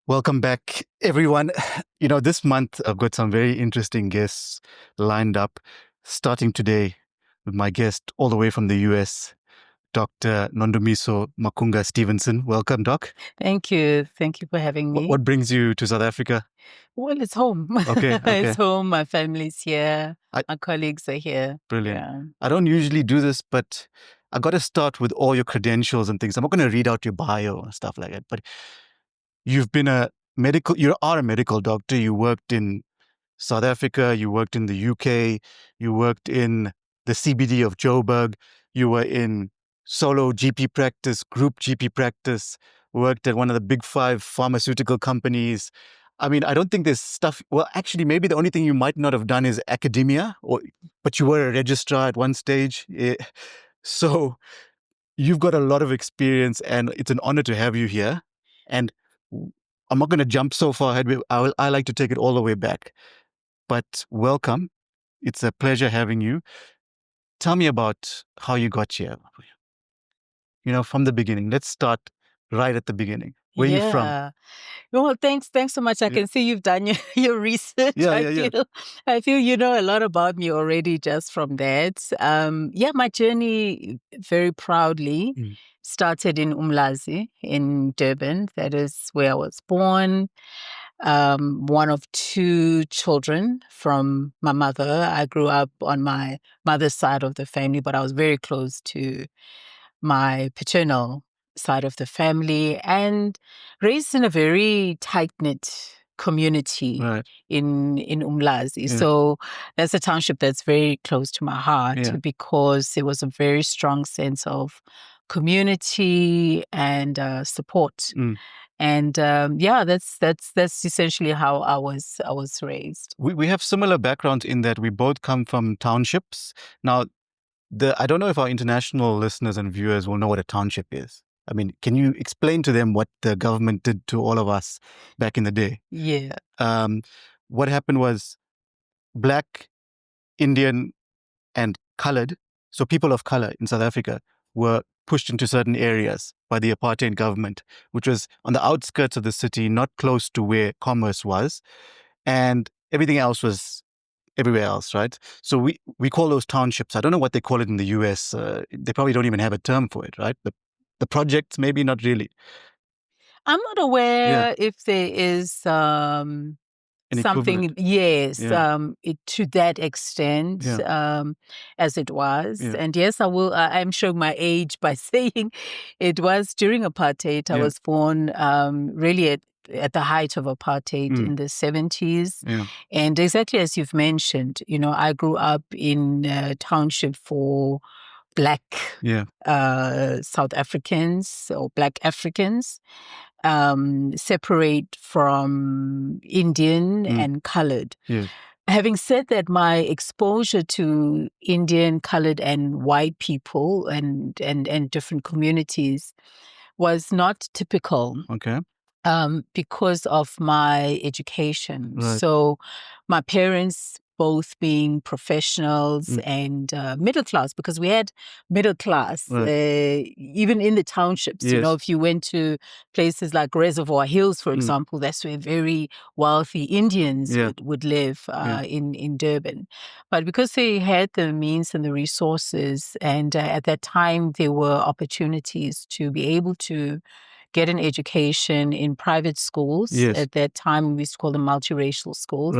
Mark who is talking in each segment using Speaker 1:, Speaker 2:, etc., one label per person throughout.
Speaker 1: Welcome back, everyone. This month I've got some very interesting guests lined up, starting today with my guest all the way from the US, Dr. Nondumiso Makhunga-Stevenson. Welcome, Doc.
Speaker 2: Thank you. Thank you for having me.
Speaker 1: What brings you to South Africa?
Speaker 2: Well, it's home.
Speaker 1: Okay.
Speaker 2: It's home. My family's here. My colleagues are here.
Speaker 1: Brilliant.
Speaker 2: Yeah.
Speaker 1: I don't usually do this, but I got to start with all your credentials and things. I'm not going to read out your bio and stuff like that, but you are a medical doctor. You worked in South Africa, you worked in the UK, you worked in the CBD of Joburg, you were in solo GP practice, group GP practice, worked at one of the big 5 pharmaceutical companies. I mean, I don't think there's stuff. Well, actually, maybe the only thing you might not have done is academia, but you were a registrar at one stage. So you've got a lot of experience, and it's an honor to have you here. And I'm not going to jump so far ahead. I like to take it all the way back. But welcome. It's a pleasure having you. Tell me about how you got here. From the beginning. Let's start right at the beginning. Where are you from?
Speaker 2: Well, thanks so much. I can see you've done your research. I feel you know a lot about me already just from that. My journey very proudly started in Umlazi in Durban. That is where I was born. One of 2 children from my mother. I grew up on my mother's side of the family, but I was very close to my paternal side of the family and raised in a very tight-knit community in Umlazi. So that's a township that's very close to my heart because there was a very strong sense of community and support. And that's essentially how I was raised.
Speaker 1: We have similar backgrounds in that we both come from townships. Now, I don't know if our international listeners and viewers will know what a township is. I mean, can you explain to them what the government did to all of us back in the day?
Speaker 2: Yeah.
Speaker 1: What happened was Black, Indian, and colored, so people of color in South Africa, were pushed into certain areas by the apartheid government, which was on the outskirts of the city, not close to where commerce was. And everything else was everywhere else, right? So we call those townships. I don't know what they call it in the US. They probably don't even have a term for it, right? The projects, maybe not really.
Speaker 2: I'm not aware if there is something, to that extent, as it was. And yes, I'm showing my age by saying it was during apartheid. I was born really at the height of apartheid in the 70s. And exactly as you've mentioned, I grew up in a township for Black South Africans or Black Africans, separate from Indian and colored. Having said that, my exposure to Indian, colored, and white people and different communities was not typical.
Speaker 1: Okay.
Speaker 2: Because of my education. So my parents both being professionals and middle class, because we had middle class, even in the townships. If you went to places like Reservoir Hills, for example, that's where very wealthy Indians would live in Durban. But because they had the means and the resources, and at that time there were opportunities to be able to get an education in private schools. At that time, we used to call them multiracial schools.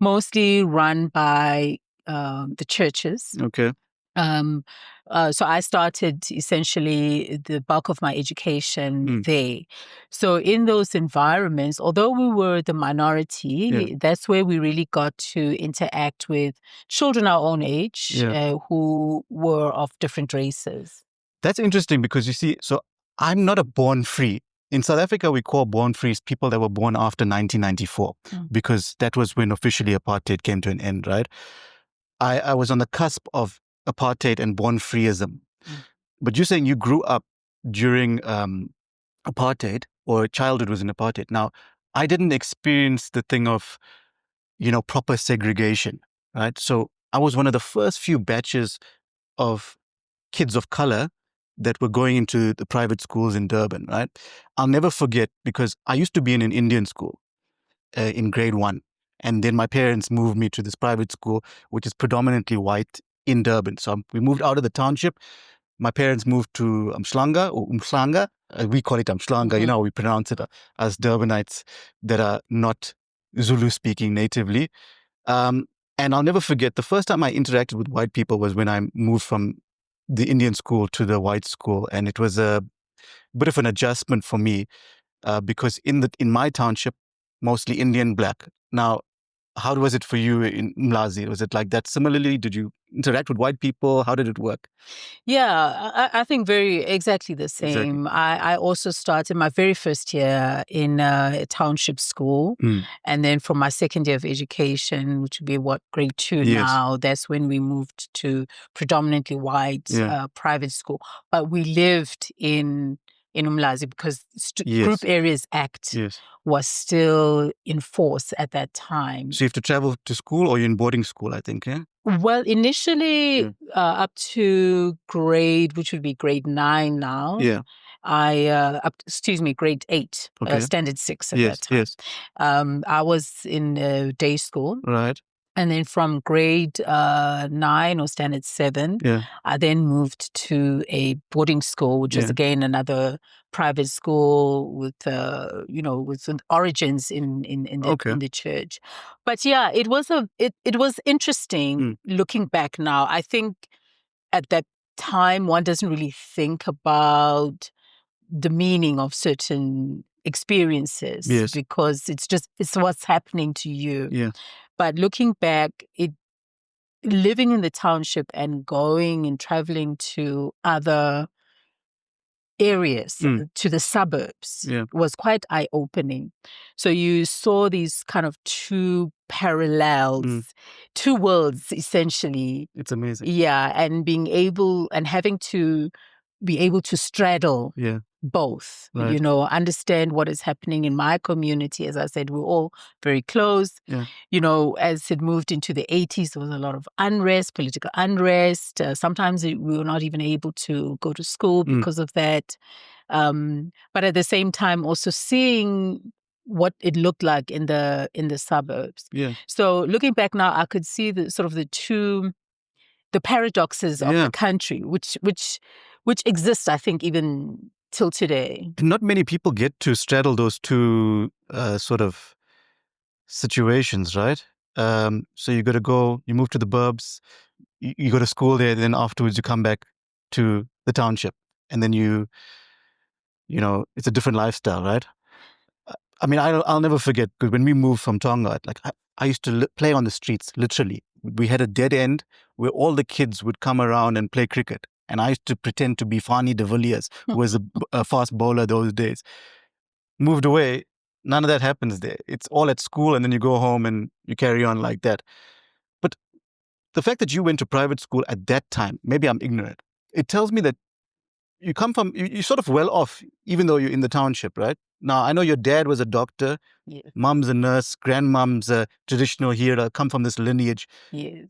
Speaker 2: Mostly run by the churches.
Speaker 1: Okay.
Speaker 2: So I started essentially the bulk of my education there. So in those environments, although we were the minority, that's where we really got to interact with children our own age who were of different races.
Speaker 1: That's interesting because you see, so I'm not a born free. In South Africa, we call born frees people that were born after 1994 because that was when officially apartheid came to an end, right? I was on the cusp of apartheid and born freeism. But you're saying you grew up during apartheid, or childhood was in apartheid. Now, I didn't experience the thing of, proper segregation, right? So I was one of the first few batches of kids of color that were going into the private schools in Durban, right? I'll never forget, because I used to be in an Indian school in grade 1. And then my parents moved me to this private school, which is predominantly white in Durban. So we moved out of the township. My parents moved to Umhlanga or Umhlanga. We call it Umhlanga.
Speaker 2: Mm-hmm.
Speaker 1: You know how we pronounce it as Durbanites that are not Zulu speaking natively. And I'll never forget, the first time I interacted with white people was when I moved from the Indian school to the white school. And it was a bit of an adjustment for me because in my township, mostly Indian black. Now, how was it for you in Mlazi? Was it like that similarly? Did you interact with white people? How did it work?
Speaker 2: Yeah, I think exactly the same.
Speaker 1: Exactly.
Speaker 2: I also started my very first year in a township school. And then from my second year of education, which would be grade 2 now, that's when we moved to predominantly white private school. But we lived in Umlazi because Group Areas Act was still in force at that time.
Speaker 1: So you have to travel to school, or you're in boarding school, I think, yeah?
Speaker 2: Well, initially up to which would be grade 9 now.
Speaker 1: Yeah.
Speaker 2: Grade 8, standard 6 at that time.
Speaker 1: Yes.
Speaker 2: I was in day school.
Speaker 1: Right.
Speaker 2: And then from grade 9 or standard 7, I then moved to a boarding school, which was again another private school with with origins in the church. But yeah, it was interesting looking back now. I think at that time one doesn't really think about the meaning of certain experiences because it's what's happening to you. Yeah. But looking back, living in the township and going and traveling to other areas, to the suburbs, was quite eye-opening. So you saw these kind of two parallels, two worlds, essentially.
Speaker 1: It's amazing.
Speaker 2: Yeah, and having to be able to straddle both, understand what is happening in my community. As I said, we're all very close. Yeah. As it moved into the 80s, there was a lot of unrest, political unrest. Sometimes we were not even able to go to school because of that. But at the same time, also seeing what it looked like in the suburbs. Yeah. So looking back now, I could see the paradoxes of the country, which exists, I think, even till today.
Speaker 1: Not many people get to straddle those two sort of situations, right? So you move to the burbs, you go to school there, then afterwards you come back to the township, and then it's a different lifestyle, right? I mean, I'll never forget, because when we moved from Tonga, I used to play on the streets, literally. We had a dead end where all the kids would come around and play cricket. And I used to pretend to be Fani de Villiers, who was a fast bowler those days. Moved away, none of that happens there. It's all at school, and then you go home and you carry on like that. But the fact that you went to private school at that time, maybe I'm ignorant, it tells me that you come from, you're sort of well off, even though you're in the township, right? Now, I know your dad was a doctor, mom's a nurse, grandmom's a traditional healer, come from this lineage.
Speaker 2: Yes.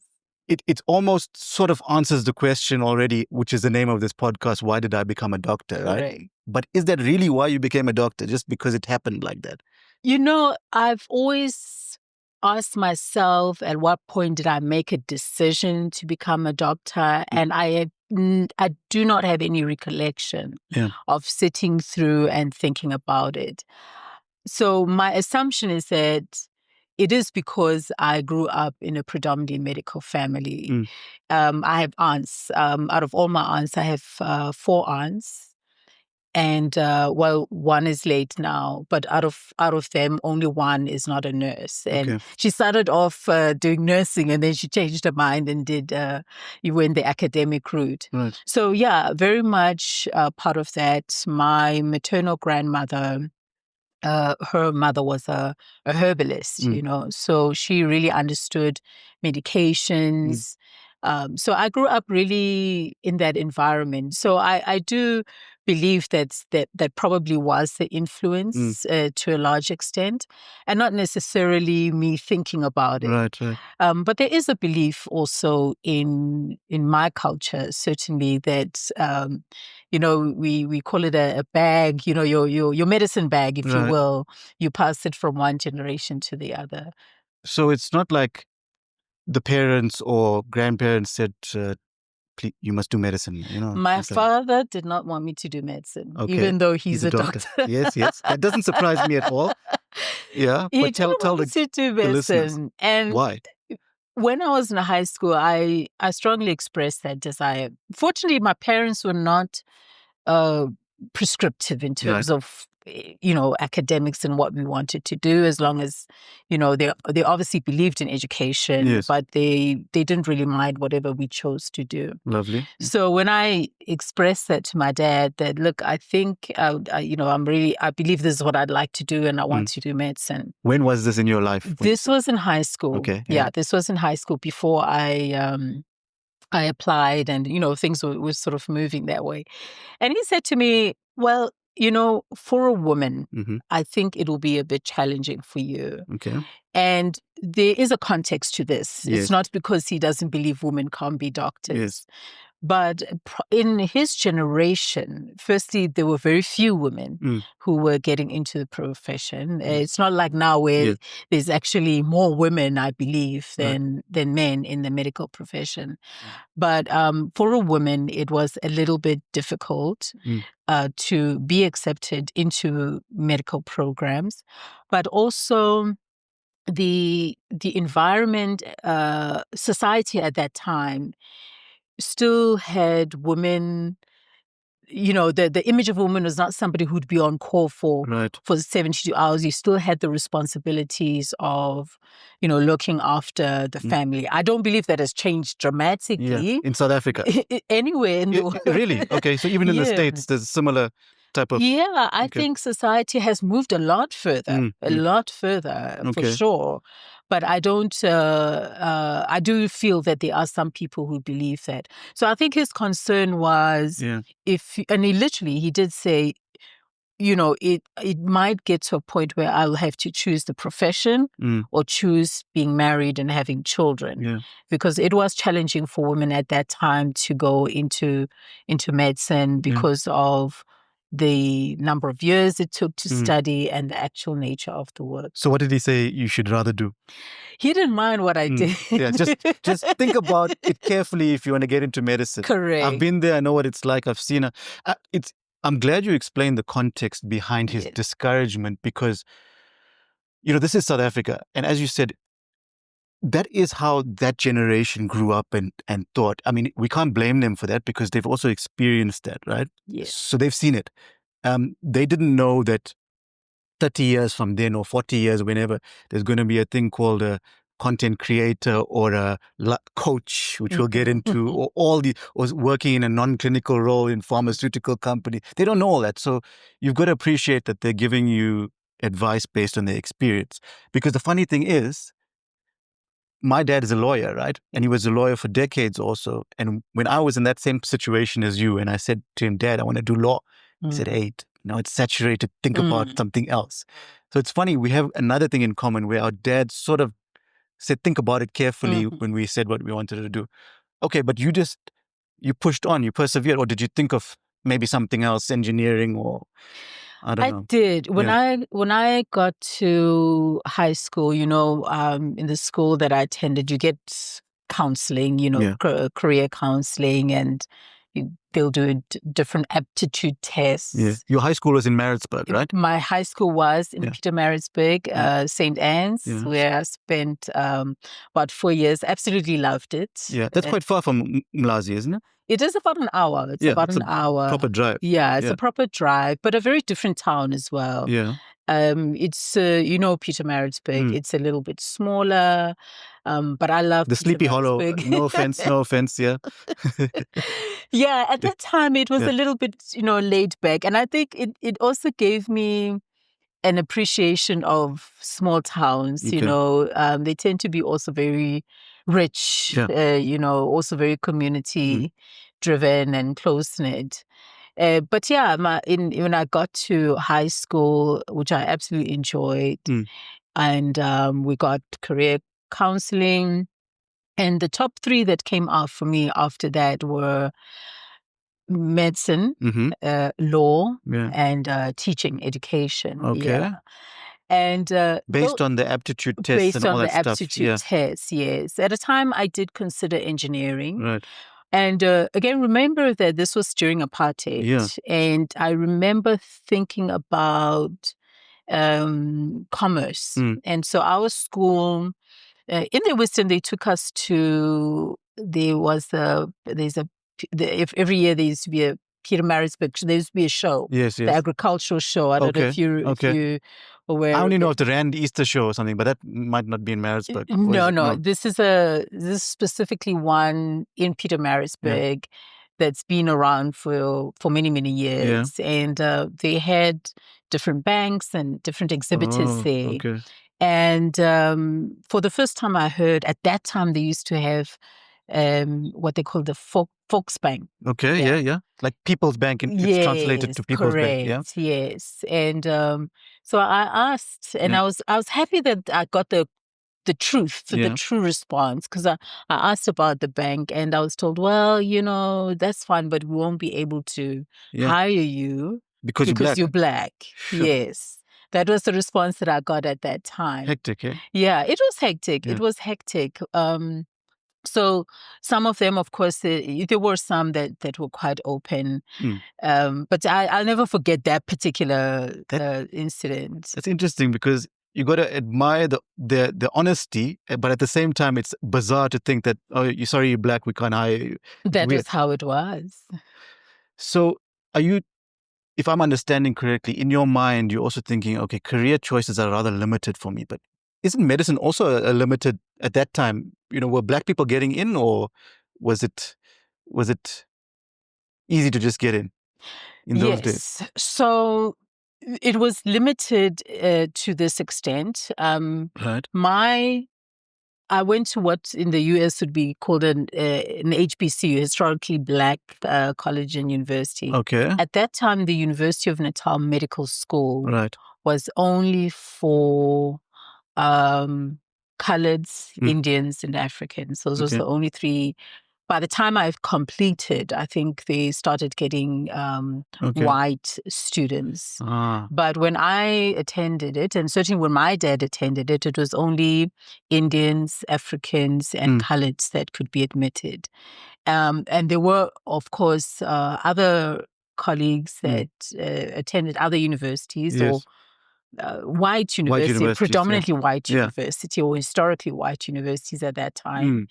Speaker 1: It almost sort of answers the question already, which is the name of this podcast, why did I become a doctor, right? But is that really why you became a doctor, just because it happened like that?
Speaker 2: I've always asked myself, at what point did I make a decision to become a doctor? And I do not have any recollection of sitting through and thinking about it. So my assumption is that it is because I grew up in a predominantly medical family. I have aunts. Out of all my aunts, I have 4 aunts. And one is late now, but out of them, only one is not a nurse. And she started off doing nursing, and then she changed her mind and went the academic route. Right. So yeah, very much part of that. My maternal grandmother, her mother was a herbalist, so she really understood medications. So I grew up really in that environment. So I do believe that probably was the influence to a large extent, and not necessarily me thinking about it.
Speaker 1: Right.
Speaker 2: But there is a belief also in my culture, certainly, that we call it a bag, your medicine bag, if you will. You pass it from one generation to the other.
Speaker 1: So it's not like the parents or grandparents said, you must do medicine,
Speaker 2: My father did not want me to do medicine, even though he's a doctor.
Speaker 1: Yes. That doesn't surprise me at all. Yeah,
Speaker 2: he
Speaker 1: but tell
Speaker 2: me to do medicine. And
Speaker 1: why?
Speaker 2: When I was in high school, I strongly expressed that desire. Fortunately, my parents were not prescriptive in terms of academics and what we wanted to do, as long as they obviously believed in education, but they didn't really mind whatever we chose to do.
Speaker 1: Lovely.
Speaker 2: So when I expressed that to my dad, that look, I think I believe this is what I'd like to do, and I want to do medicine.
Speaker 1: When was this in your life?
Speaker 2: This was in high school.
Speaker 1: Okay.
Speaker 2: Yeah, this was in high school before I applied, and things were sort of moving that way. And he said to me, well, for a woman, I think it will be a bit challenging for you.
Speaker 1: Okay.
Speaker 2: And there is a context to this. It's not because he doesn't believe women can't be doctors.
Speaker 1: Yes.
Speaker 2: But in his generation, firstly, there were very few women who were getting into the profession. It's not like now where there's actually more women, I believe, than men in the medical profession. But for a woman, it was a little bit difficult to be accepted into medical programs. But also the environment, society at that time still had women, the image of a woman was not somebody who'd be on call for 72 hours. You still had the responsibilities of, looking after the family. I don't believe that has changed dramatically.
Speaker 1: In South Africa.
Speaker 2: Anywhere in the world.
Speaker 1: Really? Okay, so even in the States, there's a similar type of...
Speaker 2: Yeah, I think society has moved a lot further, for sure. But I don't, I do feel that there are some people who believe that. So I think his concern was and he did say, it might get to a point where I'll have to choose the profession or choose being married and having children. Because it was challenging for women at that time to go into medicine because of the number of years it took to study and the actual nature of the work.
Speaker 1: So what did he say you should rather do?
Speaker 2: He didn't mind what I did.
Speaker 1: Yeah, just think about it carefully if you want to get into medicine.
Speaker 2: Correct.
Speaker 1: I've been there. I know what it's like. I've seen it. I'm glad you explained the context behind his discouragement, because, this is South Africa. And as you said, that is how that generation grew up and thought. I mean, we can't blame them for that because they've also experienced that, right?
Speaker 2: Yes.
Speaker 1: So they've seen it. They didn't know that 30 years from then or 40 years, whenever, there's going to be a thing called a content creator or a coach, which we'll get into, or working in a non-clinical role in pharmaceutical company. They don't know all that. So you've got to appreciate that they're giving you advice based on their experience. Because the funny thing is, my dad is a lawyer, right? And he was a lawyer for decades also. And when I was in that same situation as you, and I said to him, Dad, I want to do law. He said, hey, it's saturated. Think about something else. So it's funny. We have another thing in common where our dad sort of said, think about it carefully when we said what we wanted to do. Okay, but you pushed on, you persevered, or did you think of maybe something else, engineering or... I don't know.
Speaker 2: I did. When I got to high school, in the school that I attended, you get counseling, career counseling, and they'll do different aptitude tests.
Speaker 1: Yeah. Your high school was in Maritzburg, right?
Speaker 2: My high school was in Pietermaritzburg, St. Anne's, where I spent about 4 years. Absolutely loved it.
Speaker 1: Yeah, that's quite far from Mlazi, isn't it?
Speaker 2: It is about an hour. It's about an hour.
Speaker 1: Proper drive.
Speaker 2: Yeah, it's a proper drive, but a very different town as well.
Speaker 1: Yeah.
Speaker 2: It's Pietermaritzburg. It's a little bit smaller, but I love
Speaker 1: the Sleepy Hollow. No offense. Yeah.
Speaker 2: Yeah, at that time it was a little bit, laid back, and I think it also gave me an appreciation of small towns.
Speaker 1: Okay.
Speaker 2: They tend to be also very rich, also very community driven and close knit. But yeah, when I got to high school, which I absolutely enjoyed, and we got career counseling, and the top 3 that came out for me after that were medicine, law, and teaching, education.
Speaker 1: Okay.
Speaker 2: Yeah. And
Speaker 1: based on the aptitude tests
Speaker 2: based
Speaker 1: and all
Speaker 2: on
Speaker 1: that
Speaker 2: the
Speaker 1: stuff.
Speaker 2: aptitude tests, yes. At a time, I did consider engineering.
Speaker 1: Right.
Speaker 2: And again, remember that this was during apartheid.
Speaker 1: Yeah.
Speaker 2: And I remember thinking about commerce. And so our school, in the Western, they took us to, every year there used to be a Pietermaritzburg, there used to be a show.
Speaker 1: Yes.
Speaker 2: The agricultural show. I don't know if you aware.
Speaker 1: I only know of the Rand Easter show or something, but that might not be in Maritzburg.
Speaker 2: No. This is specifically one in Pietermaritzburg that's been around for many, many years. Yeah. And they had different banks and different exhibitors there. Okay. And for the first time I heard, at that time they used to have what they call the Volksbank.
Speaker 1: Okay, yeah. Like People's Bank, it's translated to People's Bank. Yeah.
Speaker 2: Yes. And so I asked, and I was happy that I got the truth, the true response, because I asked about the bank, and I was told, well, that's fine, but we won't be able to hire you
Speaker 1: because
Speaker 2: you're black.
Speaker 1: Sure.
Speaker 2: Yes. That was the response that I got at that time.
Speaker 1: Hectic, eh?
Speaker 2: Yeah, it was hectic. Yeah. It was hectic. So some of them, of course, there were some that were quite open. But I'll never forget that particular incident.
Speaker 1: That's interesting because you got to admire the honesty, but at the same time, it's bizarre to think that, oh, you're black, we can't hire you.
Speaker 2: That was how it was.
Speaker 1: So if I'm understanding correctly, in your mind, you're also thinking, okay, career choices are rather limited for me, but isn't medicine also a limited at that time? Were black people getting in, or was it easy to just get in those days?
Speaker 2: Yes. So it was limited to this extent.
Speaker 1: Right.
Speaker 2: I went to what in the US would be called an HBCU, historically black college and university.
Speaker 1: Okay.
Speaker 2: At that time, the University of Natal Medical School was only for coloreds, Indians, and Africans. Those were the only 3. By the time I've completed, I think they started getting white students. But when I attended it, and certainly when my dad attended it, it was only Indians, Africans, and coloreds that could be admitted. And there were, of course, other colleagues that attended other universities or white university, predominantly white university, or historically white universities at that time.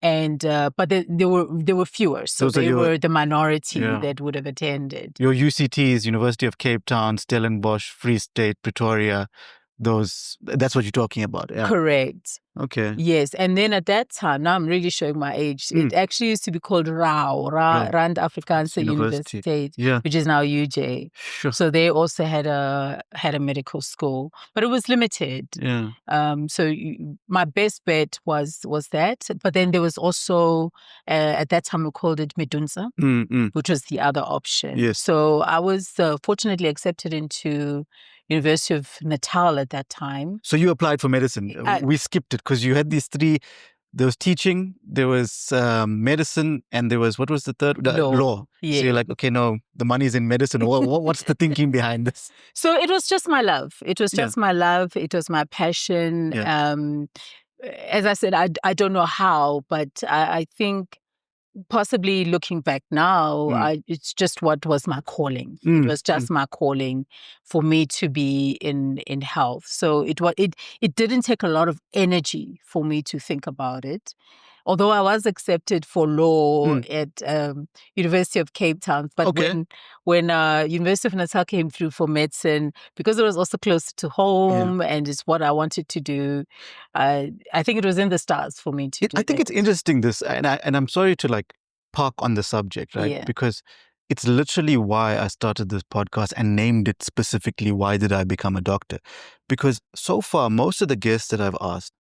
Speaker 2: And but there were fewer, so they were the minority that would have attended.
Speaker 1: Your UCTs, University of Cape Town, Stellenbosch, Free State, Pretoria, that's what you're talking about. Yeah.
Speaker 2: Correct.
Speaker 1: Okay.
Speaker 2: Yes, and then at that time, now I'm really showing my age. It actually used to be called Rand Afrikaanse University, which is now UJ.
Speaker 1: Sure.
Speaker 2: So they also had a medical school, but it was limited.
Speaker 1: Yeah.
Speaker 2: So my best bet was that, but then there was also at that time we called it Medunsa, which was the other option.
Speaker 1: Yes.
Speaker 2: So I was fortunately accepted into University of Natal at that time.
Speaker 1: So you applied for medicine. We skipped it because you had these 3. There was teaching, there was medicine, and there was, what was the third? Law.
Speaker 2: Yeah.
Speaker 1: So you're like, okay, no, the money's in medicine. What's the thinking behind this?
Speaker 2: So it was just my love. It was just my love. It was my passion.
Speaker 1: Yeah.
Speaker 2: As I said, I don't know how, but I think possibly looking back now, it's just what was my calling. It was just my calling for me to be in health. So it didn't take a lot of energy for me to think about it. Although I was accepted for law at University of Cape Town, but when University of Natal came through for medicine, because it was also closer to home and it's what I wanted to do, I think it was in the stars for me to do
Speaker 1: I think it's interesting this, and I'm sorry to park on the subject, right? Yeah. Because it's literally why I started this podcast and named it specifically, Why Did I Become a Doctor? Because so far, most of the guests that I've asked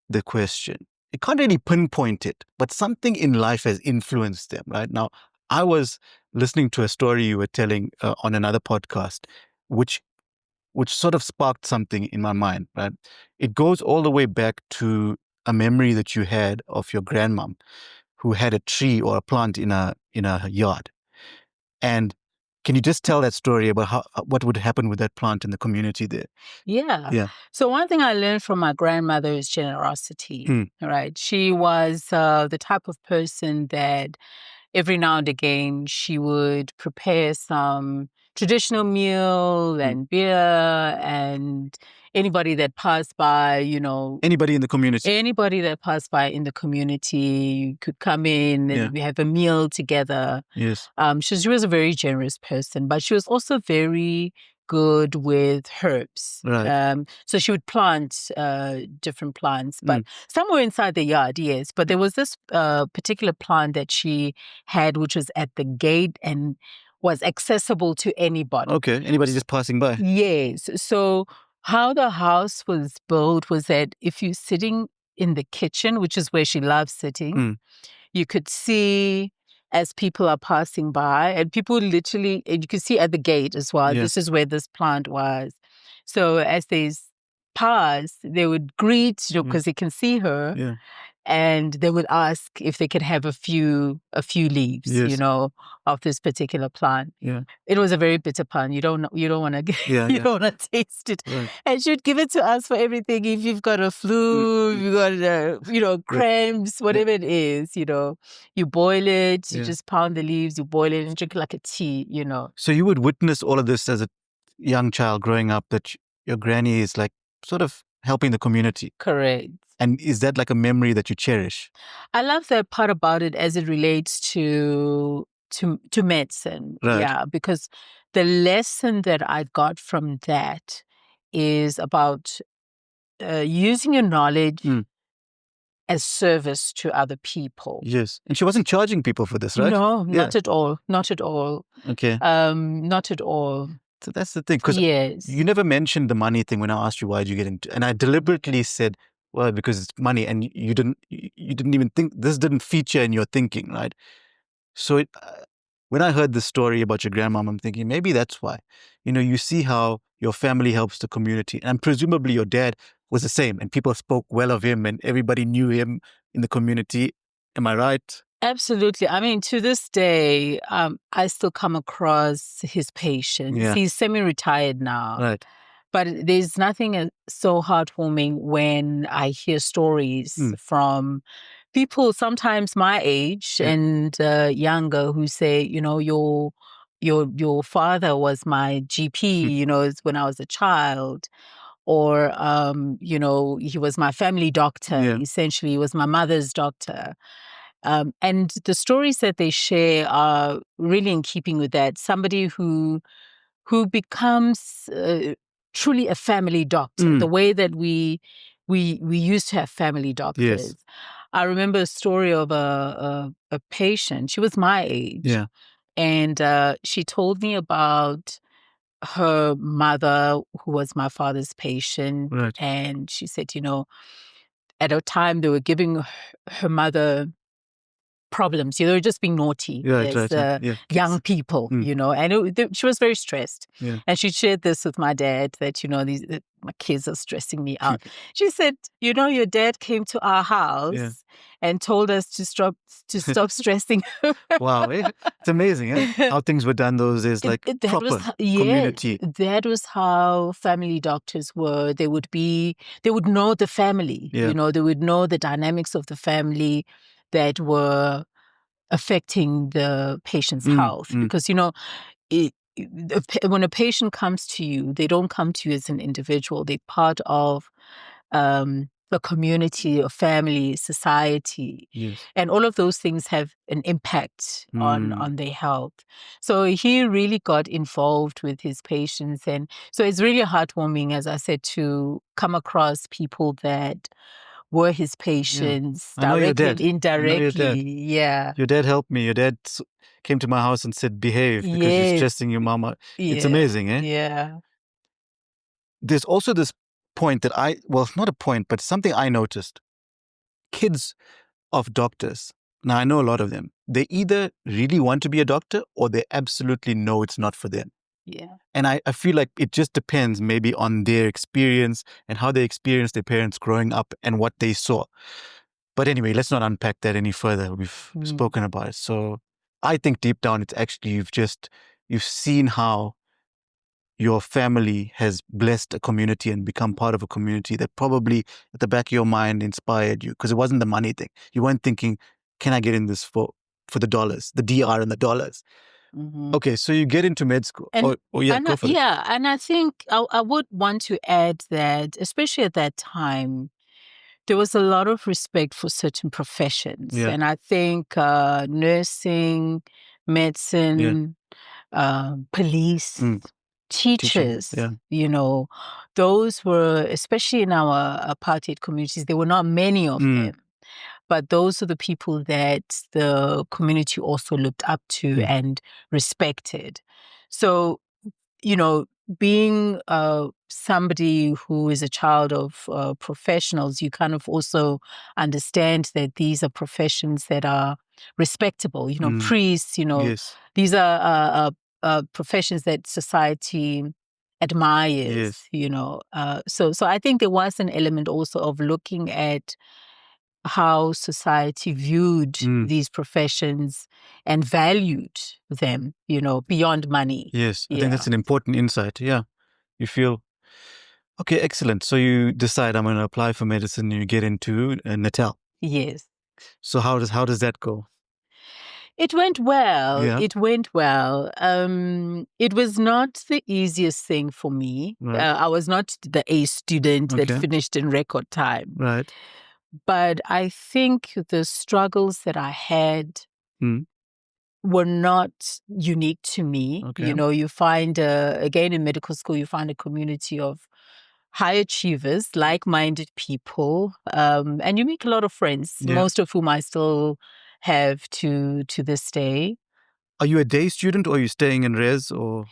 Speaker 1: the question you can't really pinpoint it, but something in life has influenced them, right? Now, I was listening to a story you were telling on another podcast, which sort of sparked something in my mind, right? It goes all the way back to a memory that you had of your grandmom who had a tree or a plant in a yard. And can you just tell that story about what would happen with that plant in the community there?
Speaker 2: Yeah. So one thing I learned from my grandmother is generosity, right? She was the type of person that every now and again she would prepare some traditional meal and beer, and anybody that passed by,
Speaker 1: anybody in the community.
Speaker 2: Anybody that passed by in the community could come in and we have a meal together.
Speaker 1: Yes.
Speaker 2: She was a very generous person, but she was also very good with herbs.
Speaker 1: Right.
Speaker 2: So she would plant different plants, but somewhere inside the yard, yes. But there was this particular plant that she had, which was at the gate and was accessible to anybody.
Speaker 1: Okay, anybody just passing by.
Speaker 2: Yes. So how the house was built was that if you're sitting in the kitchen, which is where she loves sitting, you could see as people are passing by, and people literally, and you could see at the gate as well, this is where this plant was. So as they pass, they would greet, because they can see her.
Speaker 1: Yeah.
Speaker 2: And they would ask if they could have a few leaves, of this particular plant.
Speaker 1: Yeah.
Speaker 2: It was a very bitter plant. You don't want to don't want to taste it.
Speaker 1: Right.
Speaker 2: And she'd give it to us for everything. If you've got a flu, you've got cramps, whatever it is, you boil it, you just pound the leaves, you boil it and drink it like a tea,
Speaker 1: So you would witness all of this as a young child growing up, that your granny is like sort of helping the community.
Speaker 2: Correct.
Speaker 1: And is that like a memory that you cherish?
Speaker 2: I love that part about it as it relates to medicine.
Speaker 1: Right.
Speaker 2: Yeah, because the lesson that I got from that is about using your knowledge as service to other people.
Speaker 1: Yes. And she wasn't charging people for this, right?
Speaker 2: No, not at all. Not at all.
Speaker 1: Okay.
Speaker 2: Not at all.
Speaker 1: So that's the thing. Because you never mentioned the money thing when I asked you why did you get into, and I deliberately said, well, because it's money, and you didn't even think, this didn't feature in your thinking, right? So when I heard this story about your grandmom, I'm thinking maybe that's why. You see how your family helps the community, and presumably your dad was the same, and people spoke well of him, and everybody knew him in the community. Am I right?
Speaker 2: Absolutely. I mean, to this day, I still come across his patients.
Speaker 1: Yeah.
Speaker 2: He's semi-retired now.
Speaker 1: Right.
Speaker 2: But there's nothing so heartwarming when I hear stories from people sometimes my age and younger who say, your father was my GP, when I was a child. Or, he was my family doctor. Essentially, he was my mother's doctor. And the stories that they share are really in keeping with that. Somebody who becomes truly a family doctor, the way that we used to have family doctors.
Speaker 1: Yes.
Speaker 2: I remember a story of a patient. She was my age.
Speaker 1: Yeah.
Speaker 2: And she told me about her mother, who was my father's patient.
Speaker 1: Right.
Speaker 2: And she said, at a time they were giving her mother problems. They were just being naughty as young people, and she was very stressed.
Speaker 1: Yeah.
Speaker 2: And she shared this with my dad that, my kids are stressing me out. She said, your dad came to our house and told us to stop stressing her.
Speaker 1: Wow. It's amazing how things were done those days, like proper community.
Speaker 2: That was how family doctors were. They would know the family, they would know the dynamics of the family that were affecting the patient's health. Because, when a patient comes to you, they don't come to you as an individual. They're part of a community, a family, society.
Speaker 1: Yes.
Speaker 2: And all of those things have an impact on their health. So he really got involved with his patients. And so it's really heartwarming, as I said, to come across people that were his patients, directly and indirectly. Yeah.
Speaker 1: Your dad helped me. Your dad came to my house and said, behave, because you're stressing your mama. It's amazing, eh?
Speaker 2: Yeah.
Speaker 1: There's also this point that not a point, but something I noticed. kids of doctors, now I know a lot of them, they either really want to be a doctor or they absolutely know it's not for them.
Speaker 2: Yeah.
Speaker 1: And I feel like it just depends maybe on their experience and how they experienced their parents growing up and what they saw. But anyway, let's not unpack that any further. We've spoken about it. So I think deep down, it's actually you've seen how your family has blessed a community and become part of a community that probably at the back of your mind inspired you, because it wasn't the money thing. You weren't thinking, can I get in this for the dollars, the DR and the dollars? Okay, so you get into med school.
Speaker 2: And,
Speaker 1: Go for it.
Speaker 2: Yeah, and I think I would want to add that, especially at that time, there was a lot of respect for certain professions.
Speaker 1: Yeah.
Speaker 2: And I think nursing, medicine, police, teachers, you know, those were, especially in our apartheid communities, there were not many of them. But those are the people that the community also looked up to and respected. So, you know, being somebody who is a child of professionals, you kind of also understand that these are professions that are respectable. You know, priests, you know, these are professions that society admires, you know. So I think there was an element also of looking at how society viewed these professions and valued them, you know, beyond money.
Speaker 1: Yes, I think that's an important insight. Yeah. You feel, okay, excellent. So you decide I'm going to apply for medicine and you get into Natal.
Speaker 2: Yes.
Speaker 1: So how does that go?
Speaker 2: It went well.
Speaker 1: Yeah.
Speaker 2: It went well. It was not the easiest thing for me.
Speaker 1: Right.
Speaker 2: I was not the A student that finished in record time.
Speaker 1: Right.
Speaker 2: But I think the struggles that I had were not unique to me.
Speaker 1: Okay.
Speaker 2: You know, you find, again, in medical school, you find a community of high achievers, like-minded people, and you make a lot of friends, most of whom I still have to this day.
Speaker 1: Are you a day student or are you staying in res or?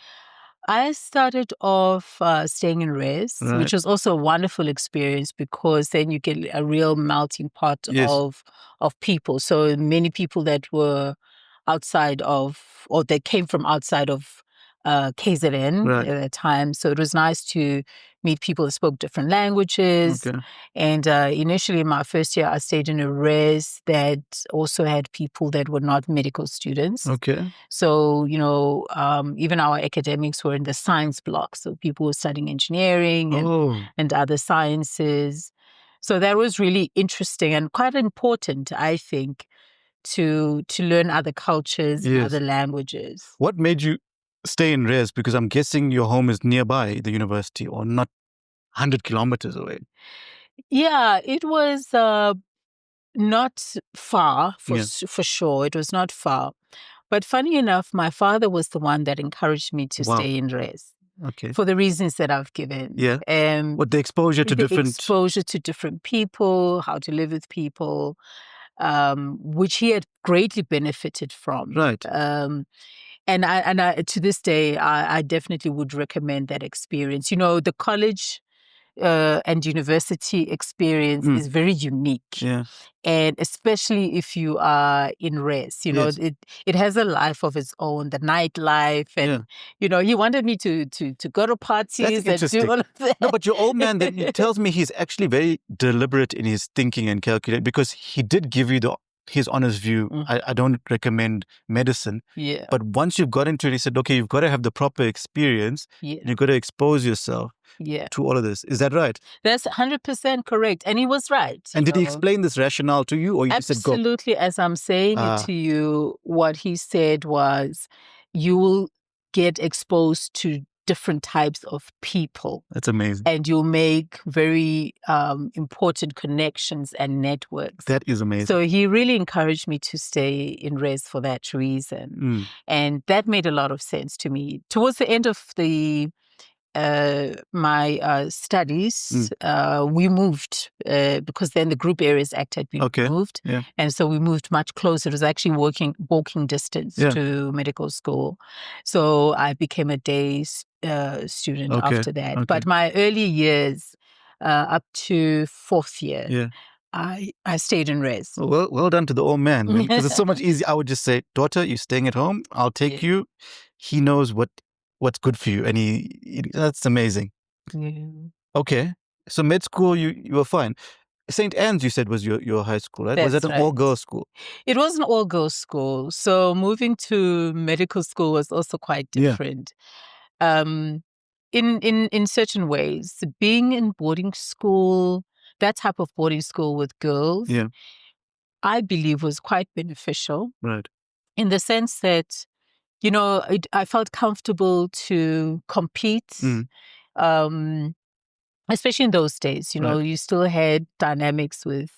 Speaker 2: I started off staying in res, which was also a wonderful experience because then you get a real melting pot of people. So many people that were outside of, or that came from outside of KZN at that time. So it was nice to meet people that spoke different languages. And initially in my first year, I stayed in a res that also had people that were not medical students. So, you know, even our academics were in the science block. So people were studying engineering and other sciences. So that was really interesting and quite important, I think, to learn other cultures and other languages.
Speaker 1: What made you stay in res? Because I'm guessing your home is nearby the university or not 100 kilometers away.
Speaker 2: Yeah, it was not far for sure. It was not far. But funny enough, my father was the one that encouraged me to stay in res. For the reasons that I've given.
Speaker 1: What the exposure to
Speaker 2: different people, how to live with people, which he had greatly benefited from. And I to this day, I definitely would recommend that experience. You know, the college and university experience is very unique. And especially if you are in res, you know, it has a life of its own, the nightlife. And, you know, he wanted me to go to parties and do all of that.
Speaker 1: No, but your old man then tells me he's actually very deliberate in his thinking and calculate, because he did give you his honest view. I don't recommend medicine. But once you've got into it, he said, okay, you've got to have the proper experience. And you've got to expose yourself to all of this. Is that right?
Speaker 2: That's 100% correct. And he was right.
Speaker 1: And did he explain this rationale to you, or you
Speaker 2: Absolutely,
Speaker 1: just said go?
Speaker 2: Absolutely. As I'm saying it to you, what he said was, you will get exposed to different types of people.
Speaker 1: That's amazing.
Speaker 2: And you'll make very important connections and networks.
Speaker 1: That is amazing.
Speaker 2: So he really encouraged me to stay in res for that reason. And that made a lot of sense to me. Towards the end of my studies, we moved because then the Group Areas Act had been moved. And so we moved much closer. It was actually walking distance to medical school. So I became a day student after that. But my early years, up to fourth year, I stayed in res.
Speaker 1: Well done to the old man, because it's so much easier. I would just say, daughter, you're staying at home. I'll take you. He knows what's good for you, and that's amazing.
Speaker 2: Yeah.
Speaker 1: Okay, so med school, you were fine. St. Anne's, you said, was your high school, right? Was that an all-girls school?
Speaker 2: It was an all-girls school. So moving to medical school was also quite different. In certain ways, being in boarding school, that type of boarding school with girls, I believe was quite beneficial.
Speaker 1: Right.
Speaker 2: In the sense that, I felt comfortable to compete. Especially in those days, you still had dynamics with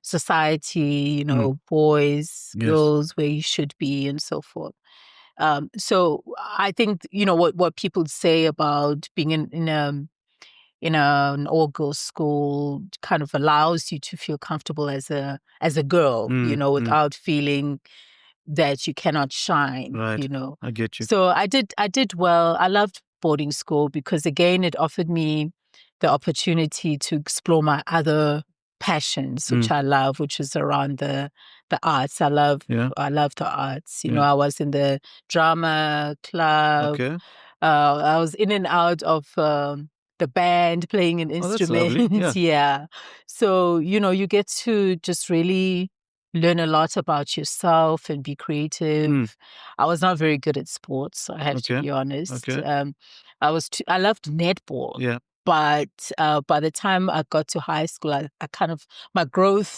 Speaker 2: society, boys, girls, where you should be and so forth. So I think, what people say about being in an all-girls school kind of allows you to feel comfortable as a girl, without feeling that you cannot shine,
Speaker 1: Right. I get you.
Speaker 2: So I did well. I loved boarding school because, again, it offered me the opportunity to explore my other passions, which I love, which is around the arts. I love the arts. I was in the drama club.
Speaker 1: Okay.
Speaker 2: I was in and out of the band, playing an instrument.
Speaker 1: That's lovely.
Speaker 2: So, you get to just really learn a lot about yourself and be creative. I was not very good at sports, I have to be honest. I loved netball. But by the time I got to high school, I kind of, my growth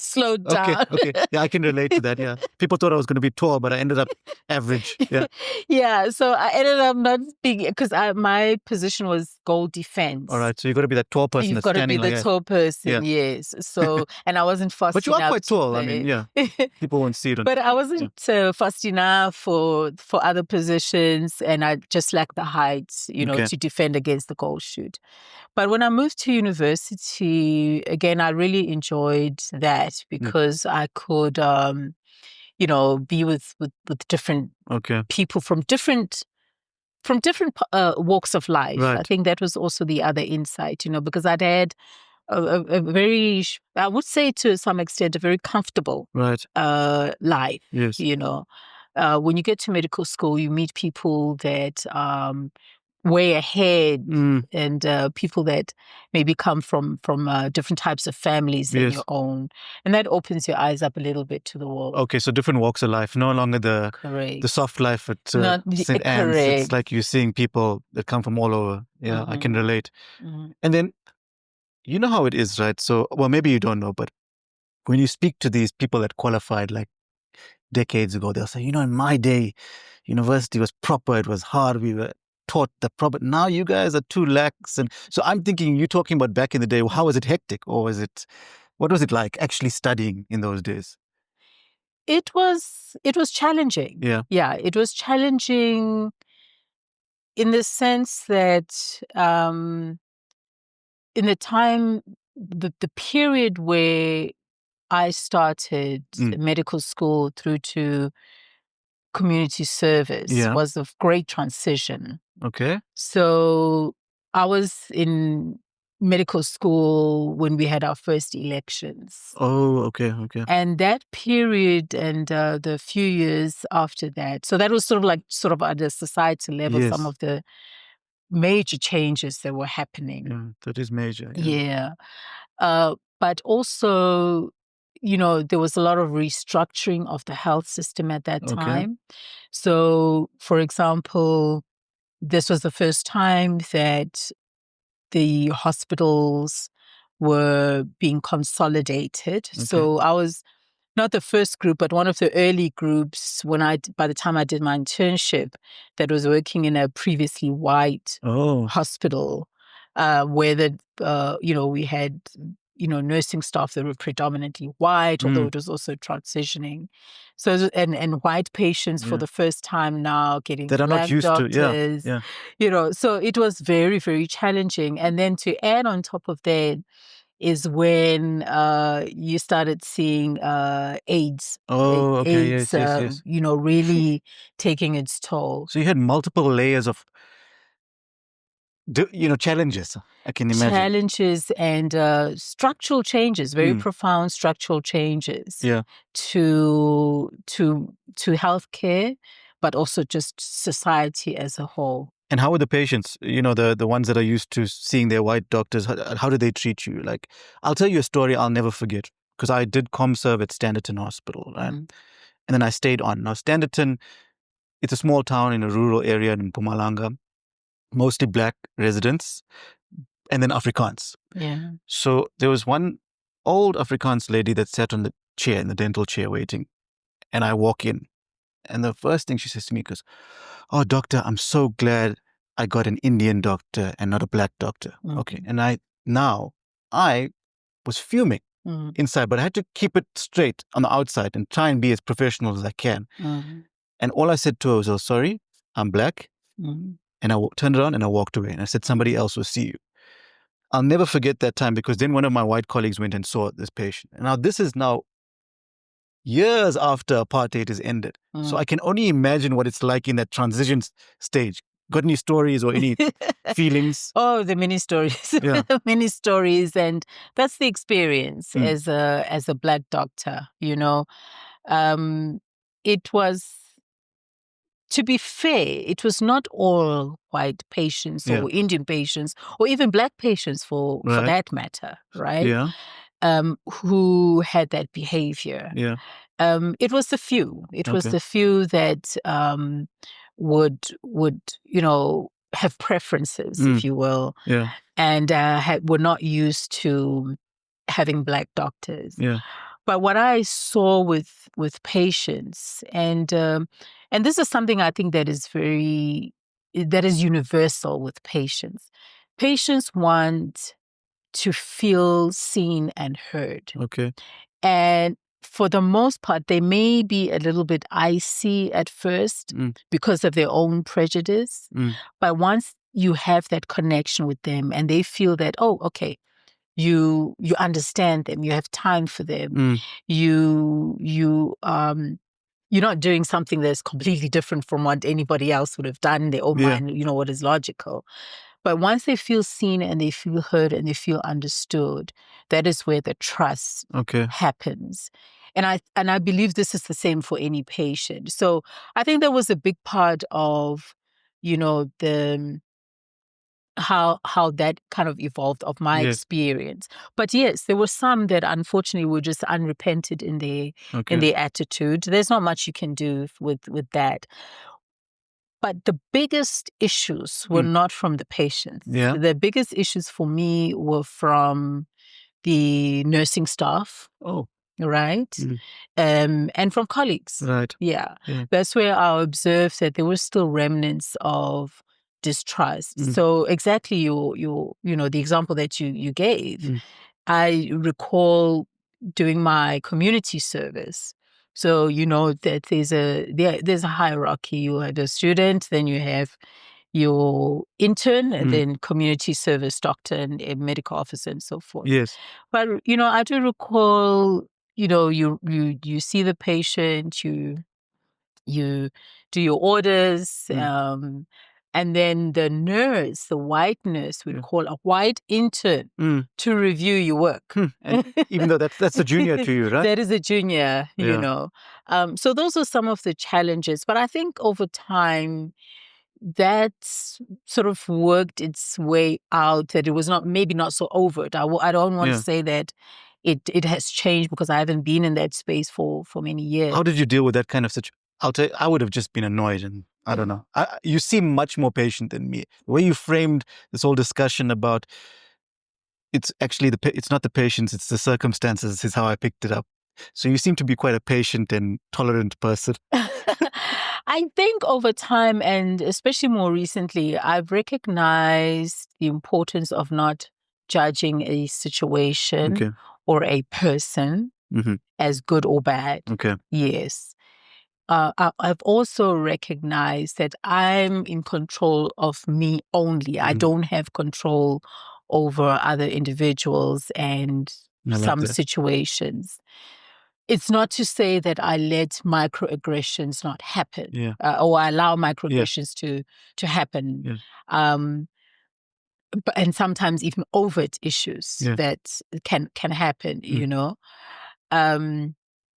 Speaker 2: slowed down.
Speaker 1: Okay. Yeah, I can relate to that. Yeah. People thought I was going to be tall, but I ended up average. Yeah.
Speaker 2: Yeah. So I ended up not being, because my position was goal defense.
Speaker 1: All right. So you've got to be that tall person that's standing like that.
Speaker 2: You've got to be the tall person, yes. So, and I wasn't fast enough.
Speaker 1: But you are quite tall. I mean, yeah. People won't see it.
Speaker 2: But I wasn't fast enough for other positions, and I just lacked the height, to defend against the goal shoot. But when I moved to university, again, I really enjoyed that because I could, be with different people from different walks of life.
Speaker 1: Right.
Speaker 2: I think that was also the other insight, because I'd had a very, I would say to some extent, a very comfortable life.
Speaker 1: Yes.
Speaker 2: When you get to medical school, you meet people that way ahead, and people that maybe come from different types of families than your own, and that opens your eyes up a little bit to the world.
Speaker 1: Okay, so different walks of life, no longer the soft life at St. Anne's. It's like you're seeing people that come from all over. Yeah, I can relate. And then, you know how it is, right? So, well, maybe you don't know, but when you speak to these people that qualified like decades ago, they'll say, in my day, university was proper, it was hard, we were taught the proper. Now you guys are too lax. And so I'm thinking, you're talking about back in the day, how was it hectic? Or what was it like actually studying in those days?
Speaker 2: It was challenging. Yeah, it was challenging in the sense that in the time, the period where I started medical school through to community service was a great transition.
Speaker 1: Okay.
Speaker 2: So I was in medical school when we had our first elections.
Speaker 1: Oh, okay.
Speaker 2: And that period and the few years after that, so that was sort of at a societal level, some of the major changes that were happening.
Speaker 1: Yeah, that is major.
Speaker 2: Yeah. But also, there was a lot of restructuring of the health system at that time. So, for example, this was the first time that the hospitals were being consolidated. So I was not the first group, but one of the early groups by the time I did my internship, that was working in a previously white hospital, where we had, nursing staff that were predominantly white, although it was also transitioning. So, and white patients for the first time now getting
Speaker 1: that are
Speaker 2: black
Speaker 1: not used
Speaker 2: doctors, so it was very, very challenging. And then to add on top of that is when you started seeing AIDS. AIDS,
Speaker 1: yes.
Speaker 2: Really taking its toll.
Speaker 1: So you had multiple layers of challenges. I can imagine
Speaker 2: challenges and structural changes, very profound structural changes. To healthcare, but also just society as a whole.
Speaker 1: And how are the patients? The ones that are used to seeing their white doctors. How do they treat you? Like, I'll tell you a story I'll never forget, because I did ComServe at Standerton Hospital, right? And then I stayed on. Now, Standerton, it's a small town in a rural area in Mpumalanga, mostly black residents, and then Afrikaans.
Speaker 2: Yeah.
Speaker 1: So there was one old Afrikaans lady that sat on the chair, in the dental chair, waiting. And I walk in, and the first thing she says to me goes, "Oh, doctor, I'm so glad I got an Indian doctor and not a black doctor." Okay. And I was fuming inside, but I had to keep it straight on the outside and try and be as professional as I can. And all I said to her was, "Oh, sorry, I'm black." And I turned around and I walked away. And I said, "Somebody else will see you." I'll never forget that time, because then one of my white colleagues went and saw this patient. And now this is now years after apartheid is ended. So I can only imagine what it's like in that transition stage. Got any stories or any feelings?
Speaker 2: Oh, the many stories.
Speaker 1: Yeah.
Speaker 2: Many stories. And that's the experience as a black doctor, It was, to be fair, it was not all white patients or Indian patients or even black patients for that matter, right?
Speaker 1: Yeah.
Speaker 2: Who had that behavior.
Speaker 1: Yeah.
Speaker 2: It was the few. It was the few that would have preferences, if you will, and were not used to having black doctors.
Speaker 1: Yeah.
Speaker 2: But what I saw with patients, and this is something I think that is universal with patients. Patients want to feel seen and heard.
Speaker 1: Okay.
Speaker 2: And for the most part, they may be a little bit icy at first because of their own prejudice. But once you have that connection with them and they feel that, oh, okay, you understand them, you have time for them, you're not doing something that's completely different from what anybody else would have done in their own mind, what is logical. But once they feel seen and they feel heard and they feel understood, that is where the trust happens. And I believe this is the same for any patient. So I think that was a big part of, the how that kind of evolved of my experience. But yes, there were some that unfortunately were just unrepented in their attitude. There's not much you can do with that. But the biggest issues were not from the patients.
Speaker 1: Yeah.
Speaker 2: The biggest issues for me were from the nursing staff.
Speaker 1: Oh.
Speaker 2: Right? And from colleagues.
Speaker 1: Right.
Speaker 2: Yeah. That's where I observed that there were still remnants of distrust. So exactly your the example that you gave, I recall doing my community service. So that there's a hierarchy. You have a student, then you have your intern, and then community service doctor and a medical officer and so forth.
Speaker 1: Yes.
Speaker 2: But I do recall, you see the patient, you do your orders, and then the nurse, the white nurse, would call a white intern to review your work.
Speaker 1: And even though that's a junior to you, right?
Speaker 2: That is a junior, So those are some of the challenges. But I think over time, that's sort of worked its way out, that it was maybe not so overt. I don't want to say that it has changed, because I haven't been in that space for many years.
Speaker 1: How did you deal with that kind of situation? I'll tell you, I would have just been annoyed, and I don't know. You seem much more patient than me. The way you framed this whole discussion about it's actually it's not the patients, it's the circumstances, is how I picked it up. So you seem to be quite a patient and tolerant person.
Speaker 2: I think over time, and especially more recently, I've recognized the importance of not judging a situation or a person as good or bad.
Speaker 1: Okay.
Speaker 2: Yes. I've also recognized that I'm in control of me only. I don't have control over other individuals and some situations. It's not to say that I let microaggressions not happen, or I allow microaggressions to happen. and sometimes even overt issues that can happen, you know.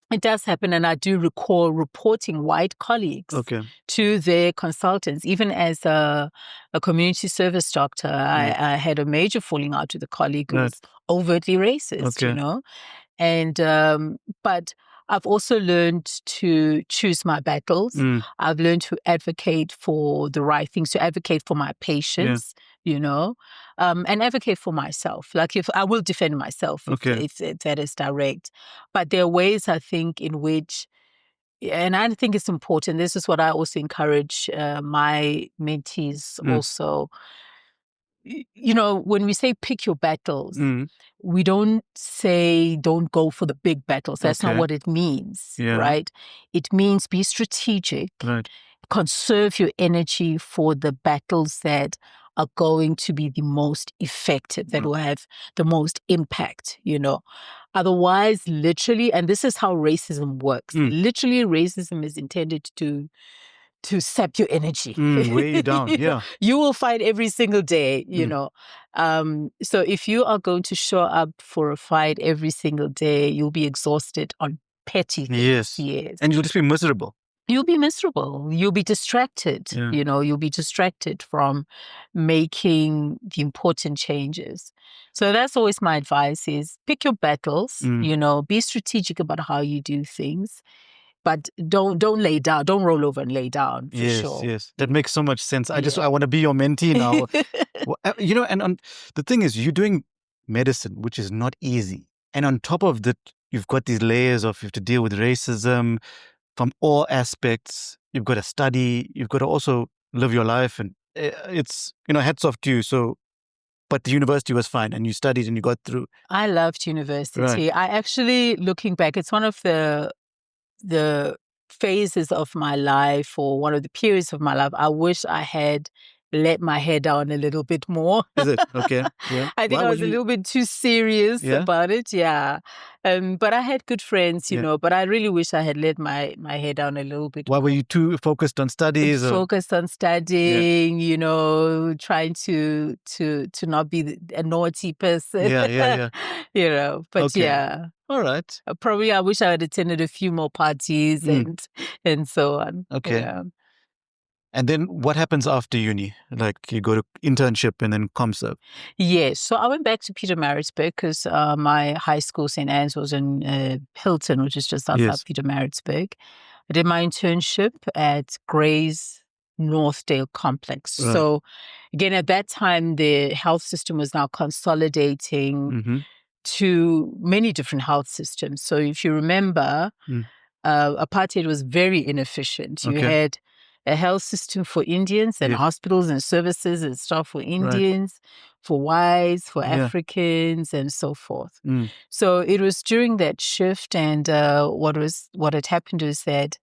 Speaker 2: It does happen, and I do recall reporting white colleagues to their consultants. Even as a community service doctor, I had a major falling out with a colleague who was overtly racist, you know. And but I've also learned to choose my battles. I've learned to advocate for the right things, to advocate for my patients, you know, and advocate for myself. Like, if I will defend myself if that is direct. But there are ways, I think, in which, and I think it's important. This is what I also encourage my mentees also. You know, when we say pick your battles, we don't say don't go for the big battles. That's not what it means, right? It means be strategic, conserve your energy for the battles that are going to be the most effective, that will have the most impact, you know. Otherwise, literally, and this is how racism works, literally racism is intended to sap your energy.
Speaker 1: Weigh you down,
Speaker 2: You will fight every single day, you know. So if you are going to show up for a fight every single day, you'll be exhausted on petty things.
Speaker 1: Yes. And you'll just be miserable.
Speaker 2: You'll be miserable. You'll be distracted. You know, you'll be distracted from making the important changes. So that's always my advice: is pick your battles, you know, be strategic about how you do things. But don't lay down. Don't roll over and lay down, for sure.
Speaker 1: Yes. That makes so much sense. I want to be your mentee now. You know, and the thing is, you're doing medicine, which is not easy. And on top of that, you've got these layers of, you have to deal with racism from all aspects. You've got to study. You've got to also live your life. And it's, you know, hats off to you. So, but the university was fine, and you studied and you got through.
Speaker 2: I loved university. I actually, looking back, it's one of the phases of my life, or one of the periods of my life, I wish I had let my hair down a little bit more.
Speaker 1: Is it? Okay. Yeah.
Speaker 2: I think I was a little bit too serious about it. But I had good friends, you know, but I really wish I had let my hair down a little bit
Speaker 1: more.
Speaker 2: Why
Speaker 1: were you too focused on studies?
Speaker 2: Focused on studying, you know, trying to not be a naughty person. You know, but
Speaker 1: all right.
Speaker 2: Probably I wish I had attended a few more parties and so on.
Speaker 1: Okay. And then what happens after uni? Like, you go to internship and then ComServe?
Speaker 2: Yes. So I went back to Pietermaritzburg because my high school, St. Anne's, was in Hilton, which is just outside Pietermaritzburg. I did my internship at Gray's Northdale Complex. So again, at that time, the health system was now consolidating to many different health systems. So if you remember, apartheid was very inefficient. You had a health system for Indians and hospitals and services and stuff for Indians, for whites, for Africans, and so forth. So it was during that shift, and what had happened was that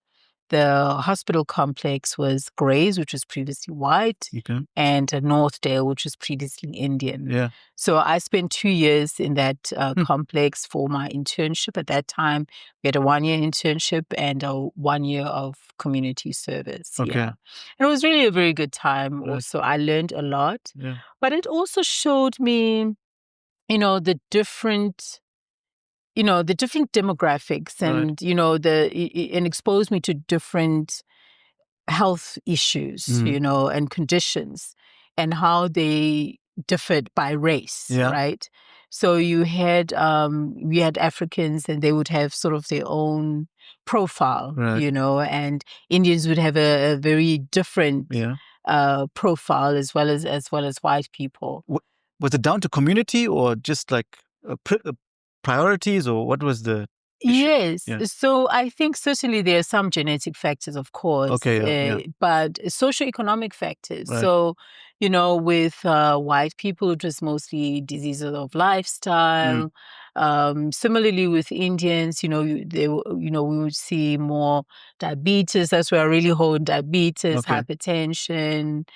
Speaker 2: the hospital complex was Gray's, which was previously white, and Northdale, which was previously Indian. So I spent 2 years in that complex for my internship. At that time, we had a 1-year internship and a 1 year of community service. And it was really a very good time also. I learned a lot. But it also showed me, you know, the different demographics and, you know, and exposed me to different health issues, you know, and conditions, and how they differed by race, right? So we had Africans, and they would have sort of their own profile, you know, and Indians would have a very different profile, as well as white people.
Speaker 1: Was it down to community, or just like priorities, or what was the issue?
Speaker 2: Yes. So I think certainly there are some genetic factors, of course, but socioeconomic factors. So, you know, with white people, it was mostly diseases of lifestyle. Similarly with Indians, you know, we would see more diabetes. That's where I really hold diabetes, hypertension.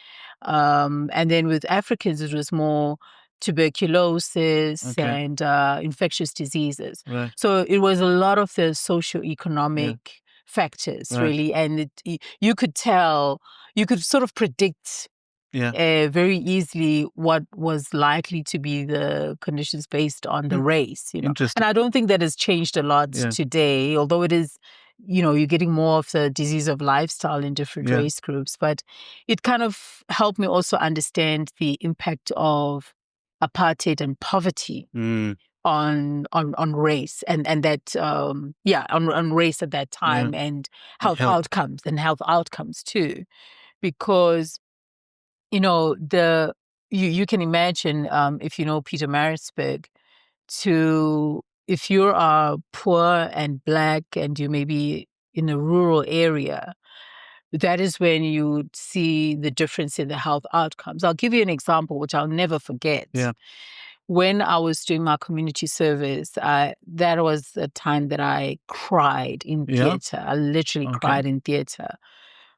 Speaker 2: And then with Africans, it was more tuberculosis and infectious diseases. So it was a lot of the socioeconomic factors, really. And you could sort of predict very easily what was likely to be the conditions based on the race, you know. And I don't think that has changed a lot today, although it is, you know, you're getting more of the disease of lifestyle in different race groups. But it kind of helped me also understand the impact of apartheid and poverty on race and that on race at that time and health outcomes too, because you know you can imagine if you know Pietermaritzburg, if you are poor and Black and you may be in a rural area, that is when you would see the difference in the health outcomes. I'll give you an example which I'll never forget. When I was doing my community service, that was the time that I cried in theatre. I literally cried in theatre.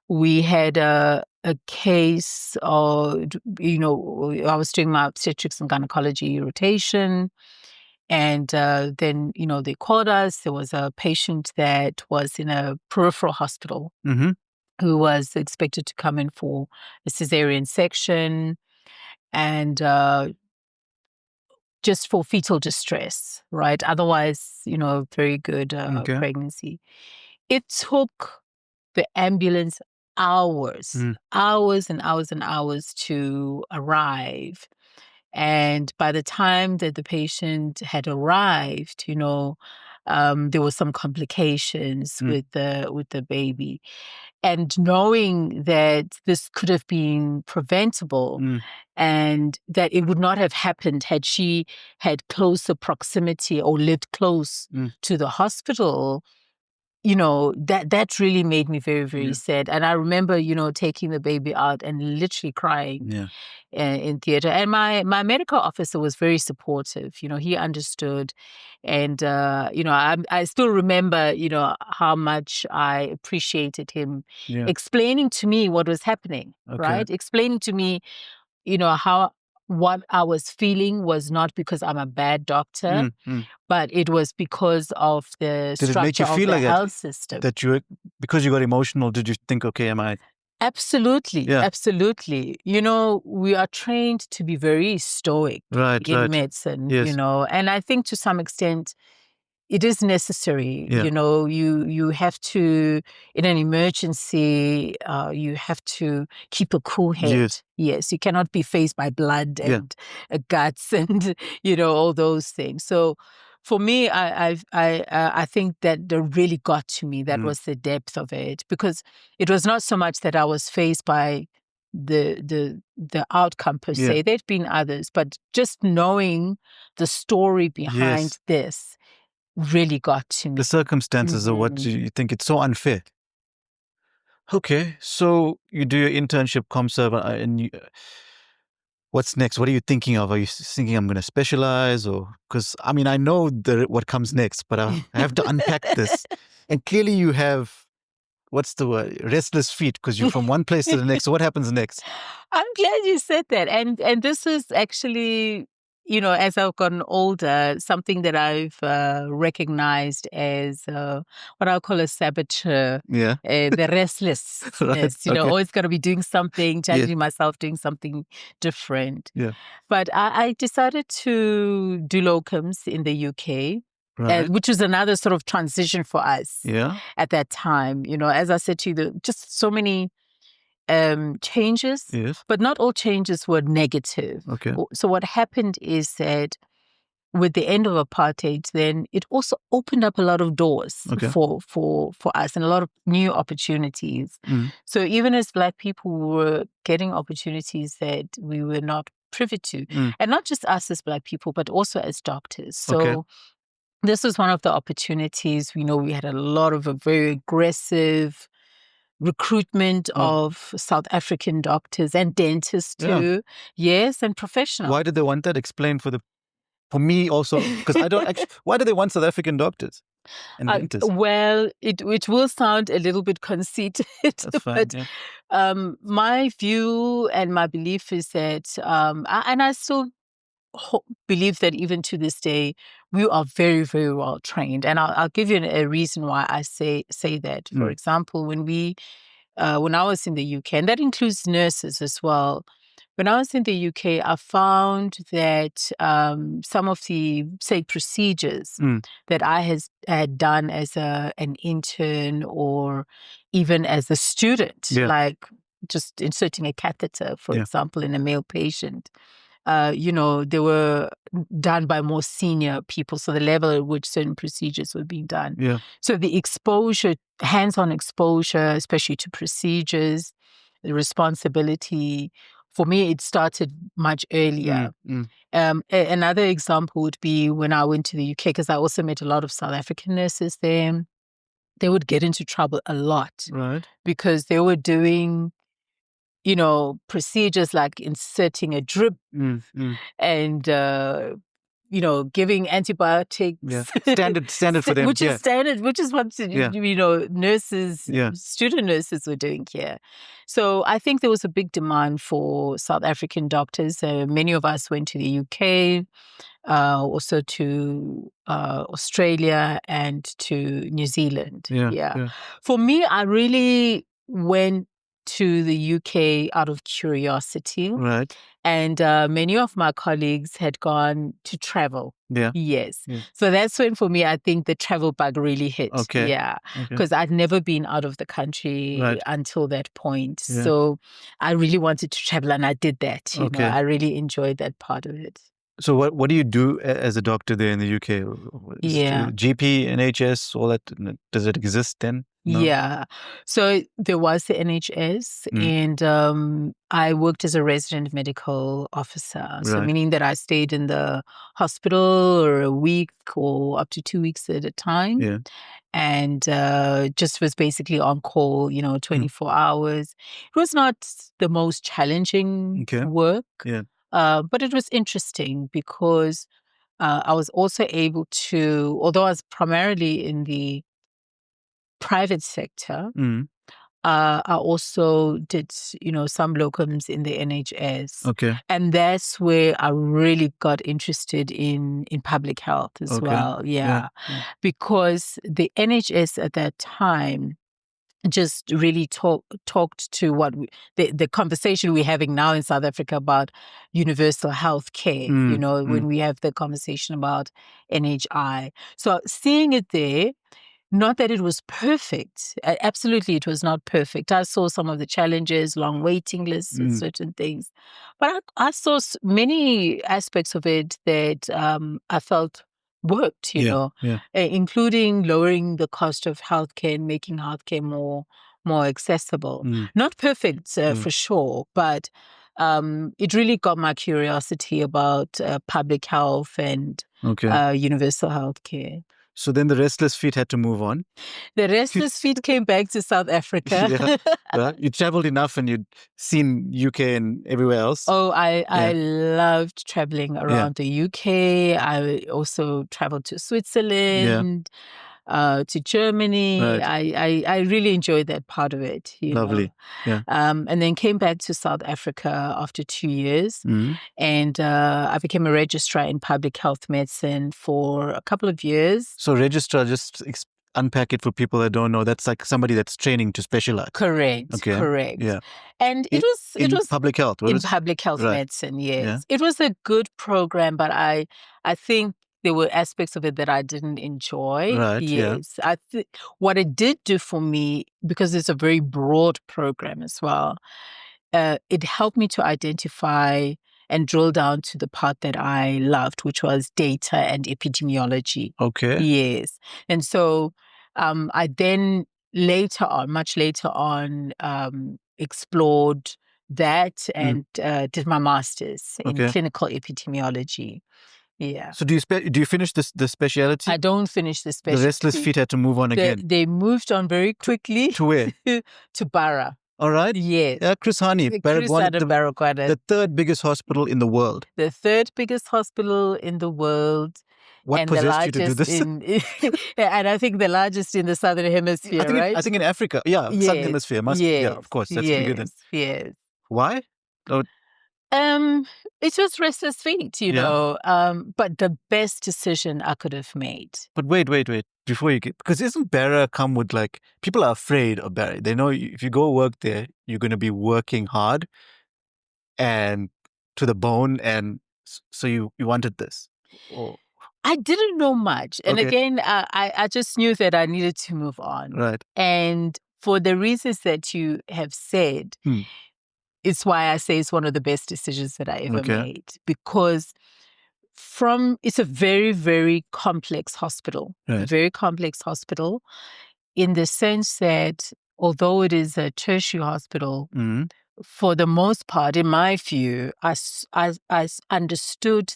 Speaker 2: We had a case of, you know, I was doing my obstetrics and gynecology rotation. And then, you know, they called us. There was a patient that was in a peripheral hospital who was expected to come in for a cesarean section and just for fetal distress, right? Otherwise, you know, very good pregnancy. It took the ambulance hours and hours and hours to arrive. And by the time that the patient had arrived, you know, there were some complications with the baby. And knowing that this could have been preventable and that it would not have happened had she had closer proximity or lived close to the hospital, you know, that really made me very, very sad. And I remember, you know, taking the baby out and literally crying in theatre. And my medical officer was very supportive. You know, he understood. And, you know, I still remember, you know, how much I appreciated him explaining to me what was happening, right? Explaining to me, you know, what I was feeling was not because I'm a bad doctor, but it was because of the structure of the health system.
Speaker 1: That you, because you got emotional, did you think, okay, am I?
Speaker 2: Absolutely, absolutely. You know, we are trained to be very stoic in medicine, you know, and I think to some extent it is necessary. You know, you have to, in an emergency, you have to keep a cool head. Yes, you cannot be faced by blood and guts and, you know, all those things. So for me, I think that really got to me. That was the depth of it, because it was not so much that I was faced by the outcome per se. There'd been others, but just knowing the story behind this really got to me.
Speaker 1: The circumstances of what you think, it's so unfair. Okay, so you do your internship, ComServe, and what's next? What are you thinking of? Are you thinking I'm going to specialize, or because I mean I know what comes next, but I have to unpack this. And clearly you have, what's the word? Restless feet, because you're from one place to the next. So what happens next?
Speaker 2: I'm glad you said that. And this is actually, you know, as I've gotten older, something that I've recognized as what I'll call a saboteur. The restlessness, you know, always got to be doing something, challenging myself, doing something different. But I decided to do locums in the UK. Which was another sort of transition for us at that time. You know, as I said to you, just so many changes, but not all changes were negative. So what happened is that with the end of apartheid, then it also opened up a lot of doors for us and a lot of new opportunities. So even as Black people, we were getting opportunities that we were not privy to. And not just us as Black people, but also as doctors. So this was one of the opportunities. We know we had a lot of a very aggressive recruitment of South African doctors and dentists too. Yes, and professionals.
Speaker 1: Why did they want that? Explain for me also, because I don't actually. Why do they want South African doctors and dentists?
Speaker 2: Well, it will sound a little bit conceited.
Speaker 1: That's fine.
Speaker 2: But my view and my belief is that, and I still believe that even to this day, we are very, very well trained. And I'll give you a reason why I say that. For example, when I was in the UK, and that includes nurses as well, When I was in the UK, I found that some of the, say, procedures that I had done as an intern or even as a student, like just inserting a catheter, for example, in a male patient, they were done by more senior people. So the level at which certain procedures were being done. Yeah. So the exposure, hands-on exposure, especially to procedures, the responsibility, for me, it started much earlier. Another example would be when I went to the UK, because I also met a lot of South African nurses there. They would get into trouble a lot. Right. Because they were doing, procedures like inserting a drip and, giving antibiotics. Yeah.
Speaker 1: Standard for them.
Speaker 2: Which is standard, which is what, nurses, student nurses were doing here. So I think there was a big demand for South African doctors. Many of us went to the UK, also to Australia and to New Zealand. Yeah. For me, I really went to the UK out of curiosity. Right. And many of my colleagues had gone to travel. Yeah. Yes. Yeah. So that's when, for me, I think the travel bug really hit. Okay. Yeah. Because I'd never been out of the country until that point. Yeah. So I really wanted to travel, and I did that. I really enjoyed that part of it.
Speaker 1: So what do you do as a doctor there in the UK? GP, NHS, all that, does it exist then? No?
Speaker 2: Yeah. So there was the NHS, and I worked as a resident medical officer. So meaning that I stayed in the hospital or a week or up to 2 weeks at a time. Yeah. And just was basically on call, 24 hours. It was not the most challenging work. Yeah. But it was interesting because I was also able to, although I was primarily in the private sector, I also did, some locums in the NHS. Okay. And that's where I really got interested in public health as well. Yeah. Because the NHS at that time just really talked to what the conversation we're having now in South Africa about universal health care, when we have the conversation about NHI. So seeing it there, not that it was perfect. Absolutely, it was not perfect. I saw some of the challenges, long waiting lists and certain things. But I saw many aspects of it that I felt worked, including lowering the cost of healthcare and making healthcare more accessible. Not perfect for sure, but it really got my curiosity about public health and universal healthcare.
Speaker 1: So then the restless feet had to move on.
Speaker 2: The restless feet came back to South Africa.
Speaker 1: Yeah. You traveled enough and you'd seen UK and everywhere else.
Speaker 2: Oh, I loved traveling around the UK. I also traveled to Switzerland, to Germany. Right. I really enjoyed that part of it.
Speaker 1: Lovely. Yeah.
Speaker 2: And then came back to South Africa after 2 years. And I became a registrar in public health medicine for a couple of years.
Speaker 1: So registrar, just unpack it for people that don't know. That's like somebody that's training to specialize.
Speaker 2: Correct. Okay. Correct. Yeah. And it was
Speaker 1: public health.
Speaker 2: Public health medicine. Yes. Yeah. It was a good program, but I think there were aspects of it that I didn't enjoy. Right. Yes. Yeah. What it did do for me, because it's a very broad program as well, it helped me to identify and drill down to the part that I loved, which was data and epidemiology. Okay. Yes. And so I then much later on, explored that and did my master's in clinical epidemiology. Yeah.
Speaker 1: So do you finish the specialty?
Speaker 2: I don't finish the specialty.
Speaker 1: The restless feet had to move on again.
Speaker 2: They moved on very quickly.
Speaker 1: To where?
Speaker 2: To Barra.
Speaker 1: All right.
Speaker 2: Yes.
Speaker 1: Yeah, Chris Hani, the third biggest hospital in the world.
Speaker 2: The third biggest hospital in the world.
Speaker 1: What possessed you to do this?
Speaker 2: And I think the largest in the Southern Hemisphere, right?
Speaker 1: I think in Africa. Yeah, yes. Southern Hemisphere. Yeah, of course. That's bigger than.
Speaker 2: Yes.
Speaker 1: Why? Oh.
Speaker 2: It was restless feet, but the best decision I could have made.
Speaker 1: But wait. Before you because isn't Barra come with people are afraid of Barra. They know if you go work there, you're going to be working hard. and to the bone, and so you wanted this? Or...
Speaker 2: I didn't know much. And
Speaker 1: Okay.
Speaker 2: again, I just knew that I needed to move on.
Speaker 1: Right.
Speaker 2: And for the reasons that you have said, it's why I say it's one of the best decisions that I ever made. Because it's a very, very complex hospital.
Speaker 1: Right.
Speaker 2: Very complex hospital in the sense that although it is a tertiary hospital, for the most part, in my view, I understood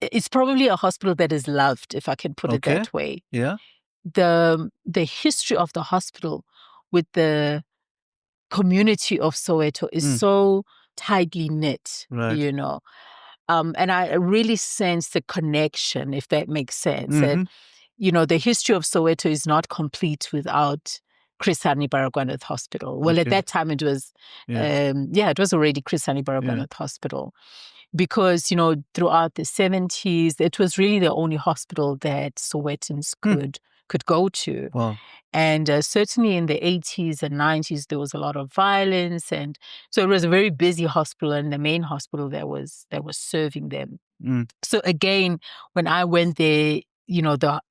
Speaker 2: it's probably a hospital that is loved, if I can put it that way.
Speaker 1: Yeah.
Speaker 2: The history of the hospital with the community of Soweto is so tightly knit, you know. And I really sense the connection, if that makes sense. That, you know, the history of Soweto is not complete without Chris Hani Baragwanath Hospital. Well, at that time it was, it was already Chris Hani Baragwanath Hospital. Because, you know, throughout the 70s, it was really the only hospital that Sowetans could go to.
Speaker 1: Wow.
Speaker 2: And certainly in the 80s and 90s, there was a lot of violence. And so it was a very busy hospital and the main hospital that was serving them. So again, when I went there, you know, the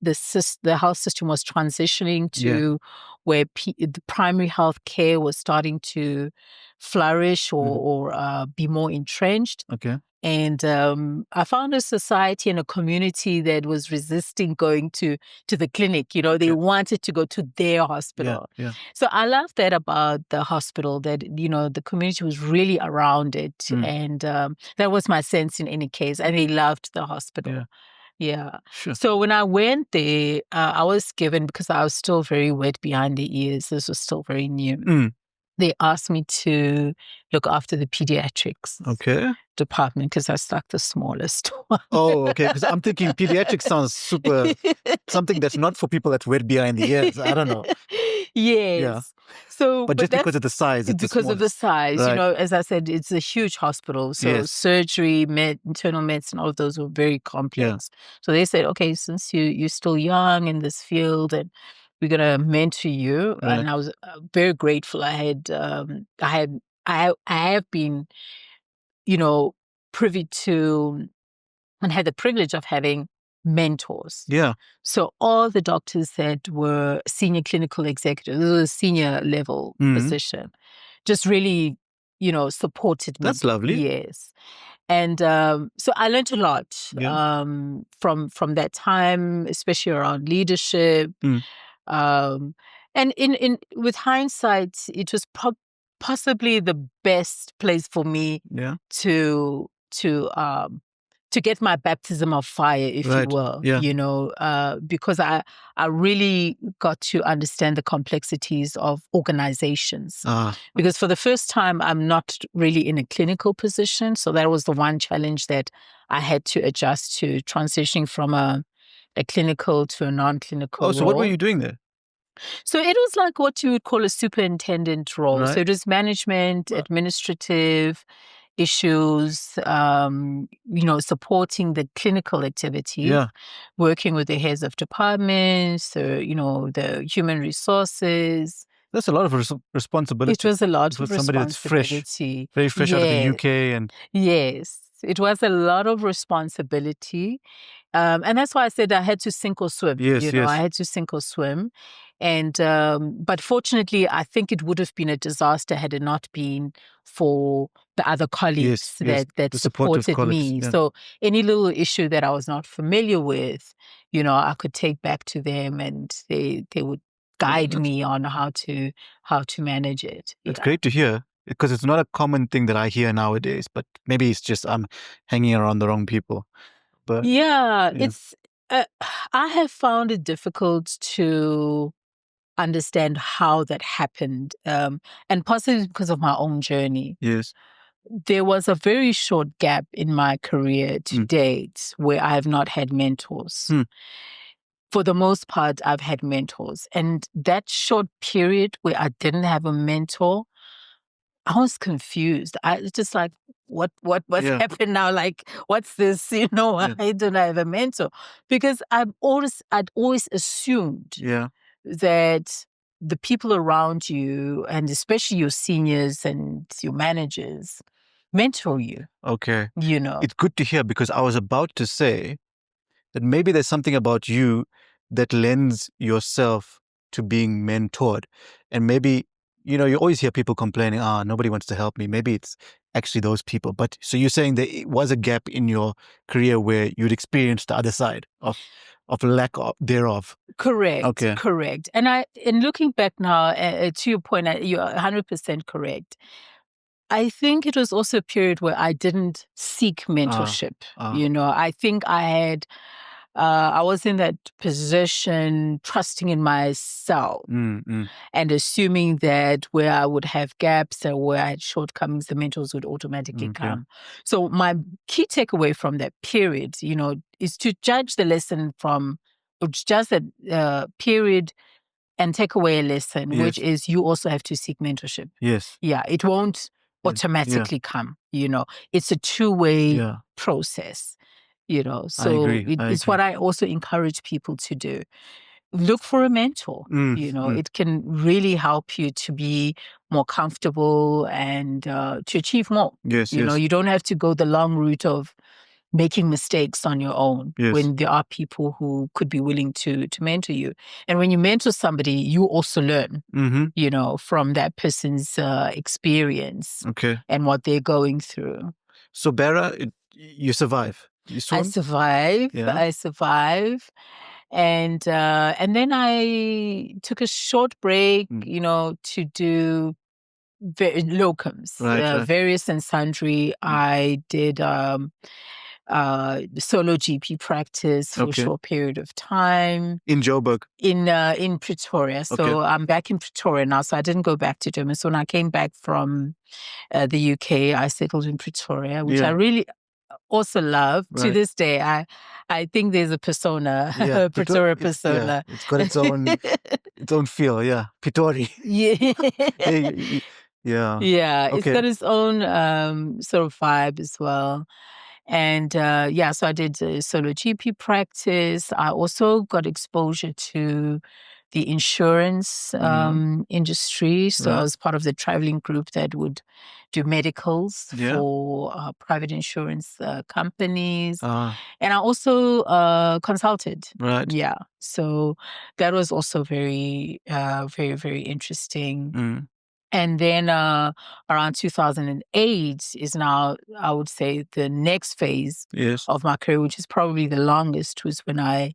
Speaker 2: health system was transitioning to where the primary health care was starting to flourish or be more entrenched.
Speaker 1: Okay.
Speaker 2: And I found a society and a community that was resisting going to the clinic. You know, they wanted to go to their hospital.
Speaker 1: Yeah.
Speaker 2: So I love that about the hospital, that, you know, the community was really around it. And that was my sense in any case. And they loved the hospital. Yeah.
Speaker 1: Sure.
Speaker 2: So when I went there, I was given, because I was still very wet behind the ears, this was still very new. They asked me to look after the pediatrics department, because that's like the smallest one.
Speaker 1: Oh, okay. Because I'm thinking pediatrics sounds super, something that's not for people that's wet behind the ears. I don't know.
Speaker 2: Yes.
Speaker 1: Yeah.
Speaker 2: So,
Speaker 1: but just because of the size, it's
Speaker 2: because of the size,
Speaker 1: right.
Speaker 2: You know, as I said, it's a huge hospital. So surgery, internal medicine, all of those were very complex. So they said, okay, since you're still young in this field, and we're gonna mentor you. Right. And I was very grateful. I have been, you know, privy to and had the privilege of having mentors.
Speaker 1: Yeah.
Speaker 2: So all the doctors that were senior clinical executives, this was a senior level position, just really, you know, supported me.
Speaker 1: That's lovely.
Speaker 2: Yes. And so I learned a lot from that time, especially around leadership. And in with hindsight, it was possibly the best place for me to get my baptism of fire, if you will, you know, because I really got to understand the complexities of organizations. Because for the first time, I'm not really in a clinical position. So that was the one challenge that I had to adjust to, transitioning from a clinical to a non-clinical role.
Speaker 1: So what were you doing there?
Speaker 2: So it was like what you would call a superintendent role. Right. So it was management, administrative issues, you know, supporting the clinical activity, working with the heads of departments, you know, the human resources.
Speaker 1: That's a lot of responsibility.
Speaker 2: It was a lot of responsibility.
Speaker 1: Somebody that's fresh, very fresh out of the UK. And
Speaker 2: yes, it was a lot of responsibility. And that's why I said I had to sink or swim. I had to sink or swim. And but fortunately, I think it would have been a disaster had it not been for the other colleagues that supported me. So any little issue that I was not familiar with, you know, I could take back to them, and they would guide me on how to manage it.
Speaker 1: It's great to hear, because it's not a common thing that I hear nowadays. But maybe it's just I'm hanging around the wrong people. But
Speaker 2: it's I have found it difficult to understand how that happened, and possibly because of my own journey.
Speaker 1: Yes.
Speaker 2: There was a very short gap in my career to date where I have not had mentors. For the most part, I've had mentors. And that short period where I didn't have a mentor, I was confused. I was just like, what's happened now? Like, what's this? You know, why don't I have a mentor? Because I'd always assumed that the people around you, and especially your seniors and your managers, mentor you.
Speaker 1: Okay.
Speaker 2: You know,
Speaker 1: it's good to hear, because I was about to say that maybe there's something about you that lends yourself to being mentored. And maybe, you always hear people complaining, nobody wants to help me. Maybe it's actually those people. But so you're saying there was a gap in your career where you'd experienced the other side of lack thereof.
Speaker 2: Correct.
Speaker 1: Okay.
Speaker 2: Correct. And in looking back now, to your point, you're 100% correct. I think it was also a period where I didn't seek mentorship. I think I was in that position, trusting in myself and assuming that where I would have gaps or where I had shortcomings, the mentors would automatically come. So my key takeaway from that period, is to judge the lesson from, or just that period, and take away a lesson, which is you also have to seek mentorship.
Speaker 1: Yes.
Speaker 2: Yeah, it won't automatically come. It's a two-way process. So it's what I also encourage people to do. Look for a mentor. It can really help you to be more comfortable and to achieve more.
Speaker 1: Yes.
Speaker 2: You don't have to go the long route of making mistakes on your own when there are people who could be willing to mentor you. And when you mentor somebody, you also learn, from that person's experience and what they're going through.
Speaker 1: So, Bara, you survive.
Speaker 2: I survive.
Speaker 1: Yeah.
Speaker 2: I survive. And then I took a short break, to do locums, various and sundry. I did solo GP practice for a short period of time.
Speaker 1: In Joburg?
Speaker 2: In Pretoria. So I'm back in Pretoria now. So I didn't go back to Durban. So when I came back from the UK, I settled in Pretoria, which I really also love. To this day, I think there's a persona, a Pretoria persona.
Speaker 1: It's got its own feel, Pretoria.
Speaker 2: Yeah. It's got its own sort of vibe as well. And so I did solo GP practice. I also got exposure to the insurance industry. So I was part of the traveling group that would do medicals for private insurance companies. And I also consulted.
Speaker 1: Right.
Speaker 2: Yeah. So that was also very, very, very interesting. And then around 2008 is now, I would say, the next phase of my career, which is probably the longest, was when I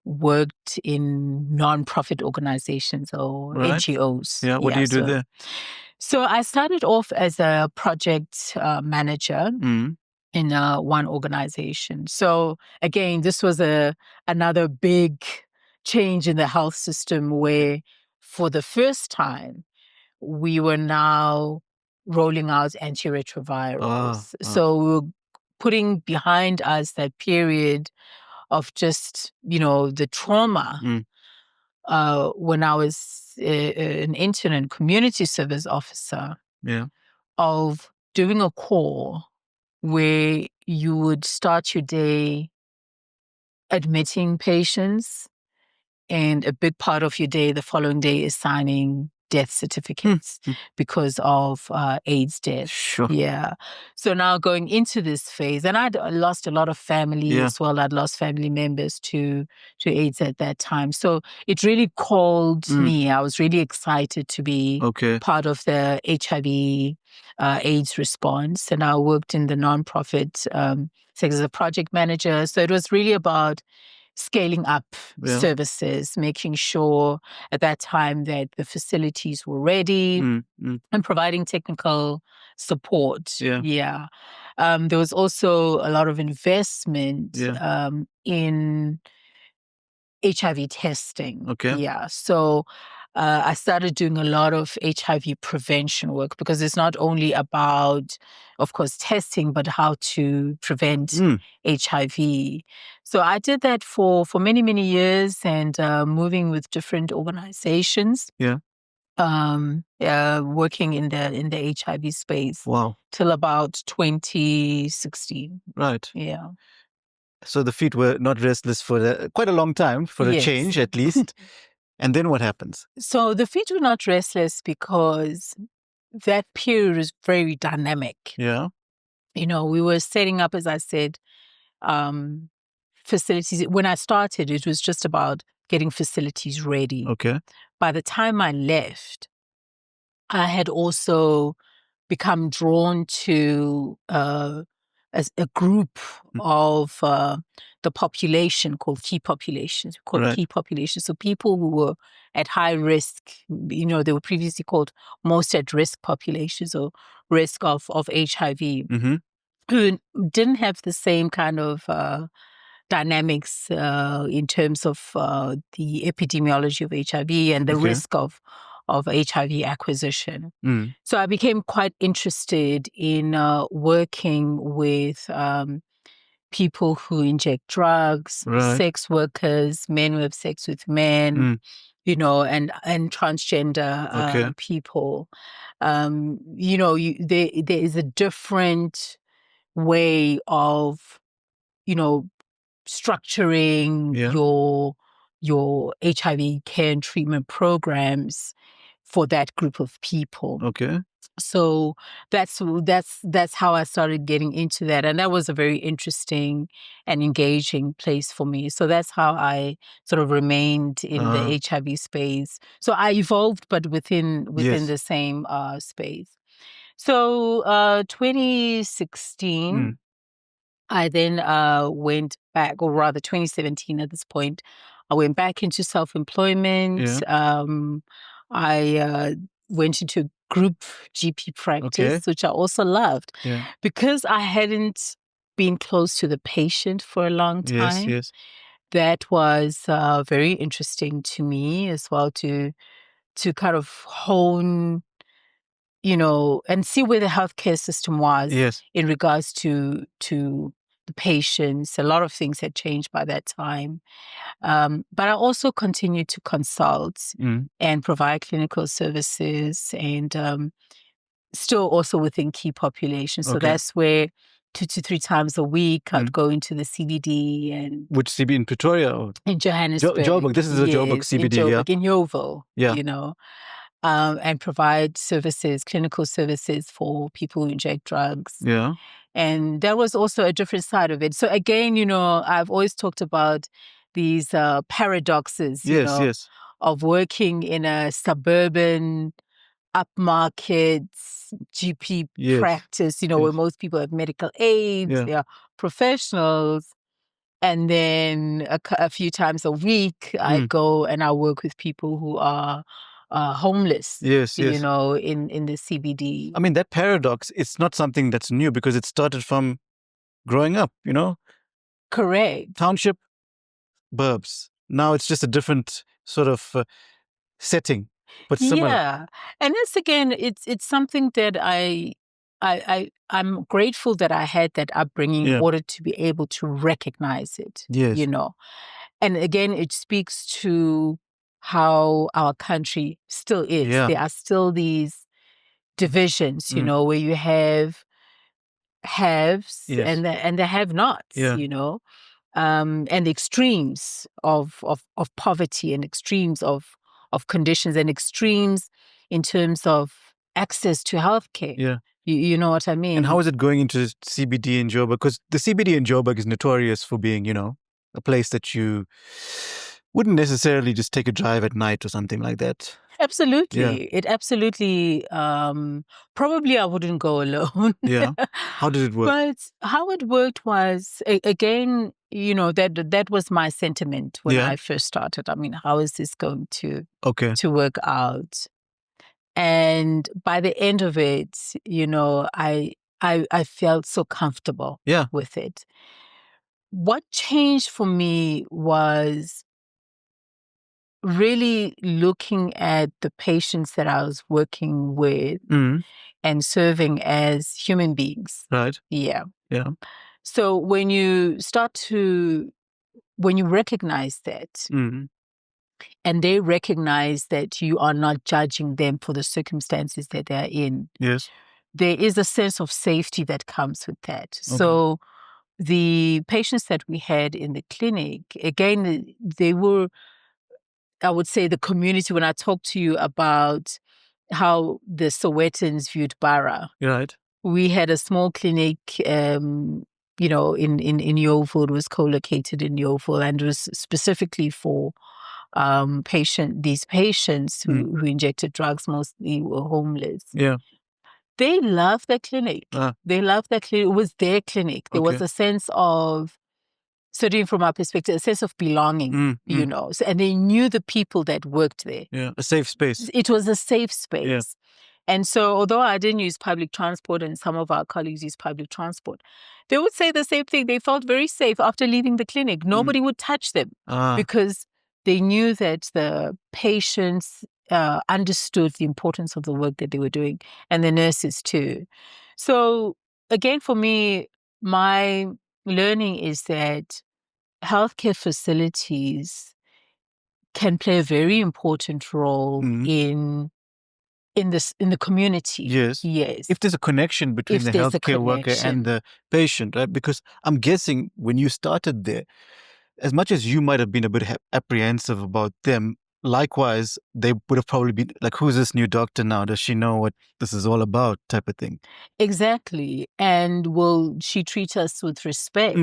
Speaker 2: worked in non-profit organizations or NGOs.
Speaker 1: Yeah, what do you do there?
Speaker 2: So I started off as a project manager in one organization. So again, this was another big change in the health system where for the first time, we were now rolling out antiretrovirals. So we were putting behind us that period of just, the trauma. When I was an intern and community service officer, of doing a call where you would start your day admitting patients, and a big part of your day, the following day, is signing death certificates because of AIDS deaths.
Speaker 1: Sure.
Speaker 2: Yeah. So now going into this phase, and I'd lost a lot of family as well. I'd lost family members to AIDS at that time. So it really called me. I was really excited to be part of the HIV AIDS response. And I worked in the nonprofit sector as a project manager. So it was really about scaling up services, making sure at that time that the facilities were ready and providing technical support. There was also a lot of investment in HIV testing. So I started doing a lot of HIV prevention work, because it's not only about, of course, testing, but how to prevent HIV. So I did that for many, many years, and moving with different organizations. Working in the HIV space.
Speaker 1: Wow.
Speaker 2: Till about 2016.
Speaker 1: Right.
Speaker 2: Yeah.
Speaker 1: So the feet were not restless for quite a long time, for a change at least. And then what happens?
Speaker 2: So the feet were not restless because that period is very dynamic.
Speaker 1: Yeah.
Speaker 2: We were setting up, as I said, facilities. When I started, it was just about getting facilities ready.
Speaker 1: Okay.
Speaker 2: By the time I left, I had also become drawn to a group of the population called key populations. Key populations. So people who were at high risk, they were previously called most at risk populations or risk of HIV, who didn't have the same kind of dynamics in terms of the epidemiology of HIV and the risk of HIV acquisition. So I became quite interested in working with people who inject drugs, sex workers, men who have sex with men, and transgender people. There is a different way of, structuring your HIV care and treatment programs for that group of people.
Speaker 1: Okay.
Speaker 2: So that's how I started getting into that, and that was a very interesting and engaging place for me. So that's how I sort of remained in the HIV space. So I evolved, but within the same space. So 2016. I then went back, or rather 2017 at this point, I went back into self-employment. I went into group GP practice, which I also loved because I hadn't been close to the patient for a long time.
Speaker 1: Yes.
Speaker 2: That was very interesting to me as well, to kind of hone, and see where the healthcare system was in regards to the patients. A lot of things had changed by that time. But I also continued to consult and provide clinical services, and still also within key populations. So that's where 2 to 3 times a week I'd go into the CBD. And
Speaker 1: which CBD in Pretoria? Or?
Speaker 2: In Johannesburg.
Speaker 1: Joburg. This is the Joburg CBD,
Speaker 2: in Joburg, in Yeoville, and provide services, clinical services for people who inject drugs.
Speaker 1: Yeah.
Speaker 2: And that was also a different side of it. So again, I've always talked about these paradoxes, of working in a suburban, upmarket GP practice, where most people have medical aids, they are professionals. And then a few times a week, I go and I work with people who are homeless, in the CBD.
Speaker 1: I mean, that paradox, it's not something that's new because it started from growing up,
Speaker 2: Correct.
Speaker 1: Township, burbs. Now it's just a different sort of setting, but similar.
Speaker 2: Yeah. And that's, again, it's something that I'm grateful that I had that upbringing in order to be able to recognize it, And again, it speaks to how our country still is. There are still these divisions, where you have haves and the have-nots, and the extremes of poverty and extremes of conditions and extremes in terms of access to healthcare.
Speaker 1: Yeah.
Speaker 2: You know what I mean?
Speaker 1: And how is it going into CBD in Joburg? Because the CBD in Joburg is notorious for being, a place that you wouldn't necessarily just take a drive at night or something like that.
Speaker 2: Absolutely.
Speaker 1: Yeah.
Speaker 2: It absolutely, probably I wouldn't go alone.
Speaker 1: Yeah. How did it work?
Speaker 2: But how it worked was, again, that was my sentiment when I first started. I mean, how is this going to work out? And by the end of it, I felt so comfortable with it. What changed for me was really looking at the patients that I was working with and serving as human beings.
Speaker 1: Right.
Speaker 2: Yeah.
Speaker 1: Yeah.
Speaker 2: So when you recognize that, and they recognize that you are not judging them for the circumstances that they're in, there is a sense of safety that comes with that. Okay. So the patients that we had in the clinic, again, they were I would say, the community, when I talk to you about how the Sowetans viewed Bara.
Speaker 1: Right.
Speaker 2: We had a small clinic, in Yeovil. It was co-located in Yeovil, and it was specifically for these patients who injected drugs, mostly were homeless.
Speaker 1: Yeah.
Speaker 2: They loved the clinic. They loved the clinic. It was their clinic. There was a sense of, certainly from our perspective, a sense of belonging, So, and they knew the people that worked there.
Speaker 1: Yeah, a safe space.
Speaker 2: It was a safe space.
Speaker 1: Yeah.
Speaker 2: And so, although I didn't use public transport and some of our colleagues use public transport, they would say the same thing. They felt very safe after leaving the clinic. Nobody would touch them because they knew that the patients understood the importance of the work that they were doing, and the nurses too. So again, for me, my learning is that healthcare facilities can play a very important role in the community.
Speaker 1: Yes. If there's a connection between the healthcare worker and the patient, right? Because I'm guessing when you started there, as much as you might have been a bit apprehensive about them, likewise, they would have probably been like, who's this new doctor now? Does she know what this is all about, type of thing?
Speaker 2: Exactly. And will she treat us with respect?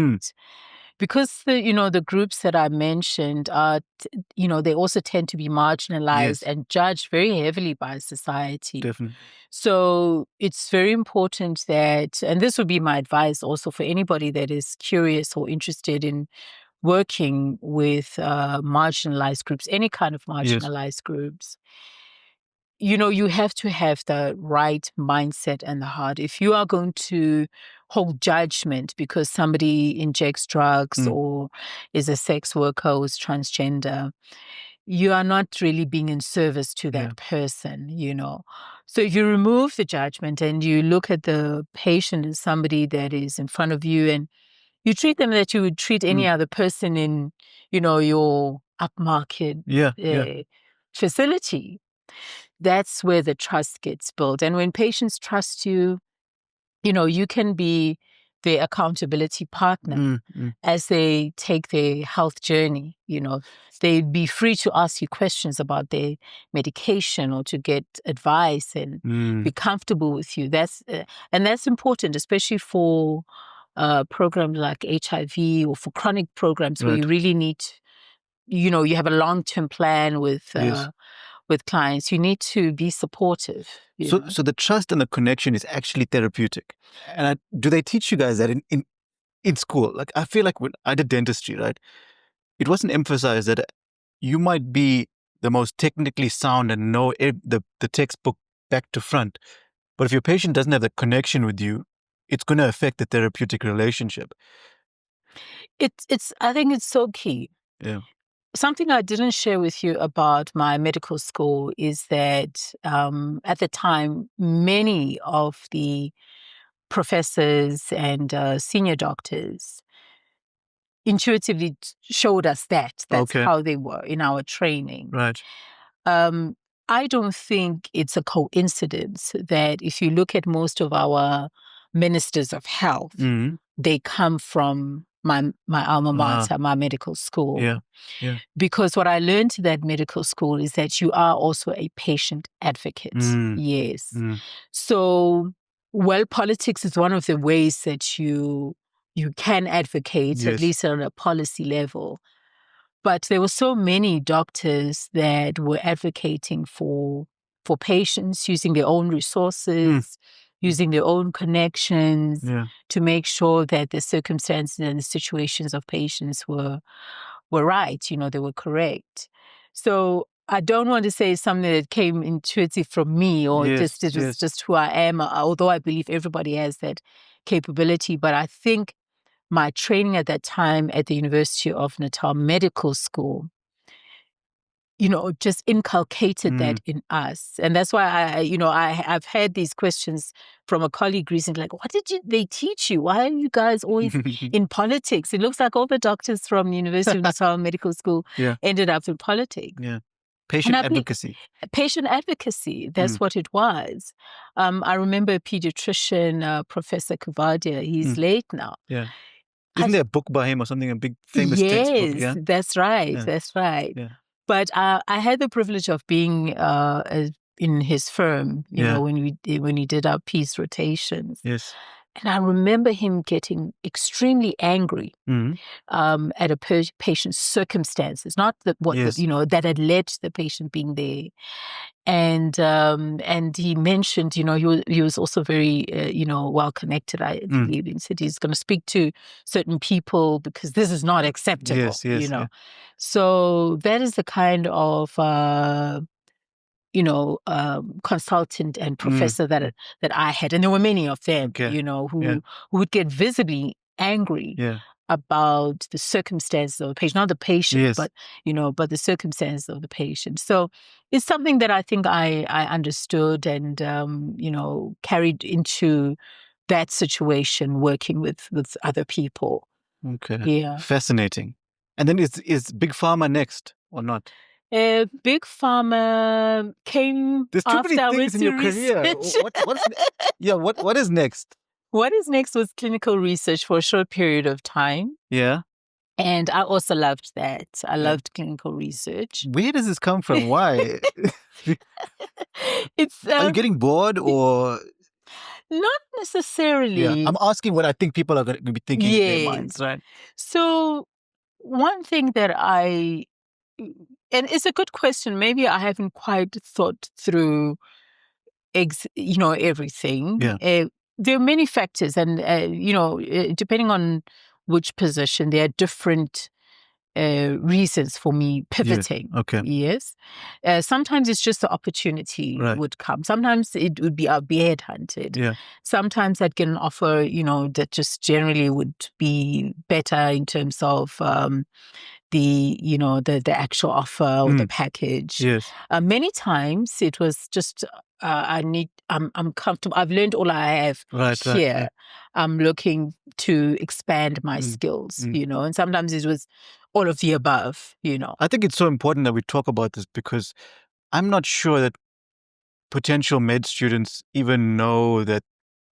Speaker 2: Because the groups that I mentioned are, they also tend to be marginalized and judged very heavily by society.
Speaker 1: Definitely.
Speaker 2: So it's very important that, and this would be my advice also for anybody that is curious or interested in working with marginalized groups, any kind of marginalized groups. You have to have the right mindset and the heart. If you are going to hold judgment because somebody injects drugs or is a sex worker or is transgender, you are not really being in service to that person, So if you remove the judgment and you look at the patient as somebody that is in front of you and you treat them that you would treat any other person in, your upmarket facility, that's where the trust gets built. And when patients trust you, you can be their accountability partner as they take their health journey. They'd be free to ask you questions about their medication or to get advice and be comfortable with you. That's important, especially for programs like HIV or for chronic programs where you really need, you have a long-term plan with clients. You need to be supportive.
Speaker 1: So the trust and the connection is actually therapeutic. And do they teach you guys that in school? Like, I feel like when I did dentistry, right, it wasn't emphasized that you might be the most technically sound and know the textbook back to front. But if your patient doesn't have the connection with you, it's going to affect the therapeutic relationship.
Speaker 2: I think it's so key.
Speaker 1: Yeah.
Speaker 2: Something I didn't share with you about my medical school is that at the time, many of the professors and senior doctors intuitively showed us that. That's how they were in our training.
Speaker 1: Right.
Speaker 2: I don't think it's a coincidence that if you look at most of our ministers of health, they come from my alma mater, my medical school.
Speaker 1: Yeah.
Speaker 2: Because what I learned at that medical school is that you are also a patient advocate. Yes. So, politics is one of the ways that you can advocate, at least on a policy level. But there were so many doctors that were advocating for patients, using their own resources, using their own connections to make sure that the circumstances and the situations of patients were right, they were correct. So I don't want to say something that came intuitive from me or it was just who I am, although I believe everybody has that capability. But I think my training at that time at the University of Natal Medical School, just inculcated that in us. And that's why I've had these questions from a colleague recently, like, what did they teach you? Why are you guys always in politics? It looks like all the doctors from the University of Natal Medical School ended up in politics.
Speaker 1: Yeah. Patient advocacy.
Speaker 2: Patient advocacy, that's what it was. I remember a pediatrician, Professor Kuvadia, he's late now.
Speaker 1: Yeah. Isn't there a book by him or something, a big famous textbook? Yeah,
Speaker 2: that's right. That's right.
Speaker 1: Yeah.
Speaker 2: But I had the privilege of being in his firm, you know, when he did our peace rotations.
Speaker 1: Yes.
Speaker 2: And I remember him getting extremely angry at a patient's circumstances, not that had led to the patient being there. And he mentioned, you know, he was also very, well connected. I believe he said he's going to speak to certain people because this is not acceptable.
Speaker 1: Yes,
Speaker 2: you know.
Speaker 1: yeah.
Speaker 2: So that is the kind of consultant and professor that I had, and there were many of them, who would get visibly angry about the circumstances of the patient, not the patient, but the circumstances of the patient. So it's something that I think I understood and carried into that situation, working with other people.
Speaker 1: Okay.
Speaker 2: Yeah.
Speaker 1: Fascinating. And then is Big Pharma next or not?
Speaker 2: Big Pharma came
Speaker 1: There's too many things in your career. What is next?
Speaker 2: What is next was clinical research for a short period of time.
Speaker 1: Yeah.
Speaker 2: And I also loved that. I loved clinical research.
Speaker 1: Where does this come from? Why? Are you getting bored or?
Speaker 2: Not necessarily.
Speaker 1: Yeah. I'm asking what I think people are going to be thinking in their minds, right?
Speaker 2: So one thing that and it's a good question. Maybe I haven't quite thought through, everything.
Speaker 1: Yeah.
Speaker 2: There are many factors, and depending on which position, there are different reasons for me pivoting.
Speaker 1: Yeah. Okay.
Speaker 2: Yes. Sometimes it's just the opportunity would come. Sometimes it would be I'll be headhunted.
Speaker 1: Yeah.
Speaker 2: Sometimes I'd get an offer, that just generally would be better in terms of the actual offer or the package.
Speaker 1: Yes.
Speaker 2: Many times it was just I'm comfortable. I've learned all I have here. Right. I'm looking to expand my skills, and sometimes it was all of the above,
Speaker 1: I think it's so important that we talk about this because I'm not sure that potential med students even know that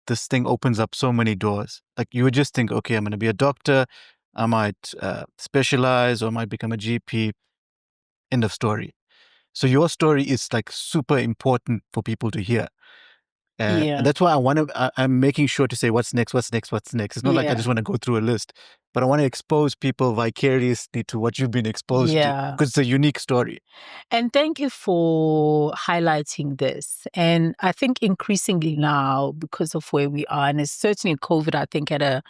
Speaker 1: this thing opens up so many doors. Like you would just think, okay, I'm going to be a doctor, I might specialize or I might become a GP. End of story. So your story is like super important for people to hear. And that's why I'm making sure to say what's next. It's not like I just want to go through a list, but I want to expose people vicariously to what you've been exposed to because it's a unique story.
Speaker 2: And thank you for highlighting this. And I think increasingly now, because of where we are, and it's certainly COVID, I think had a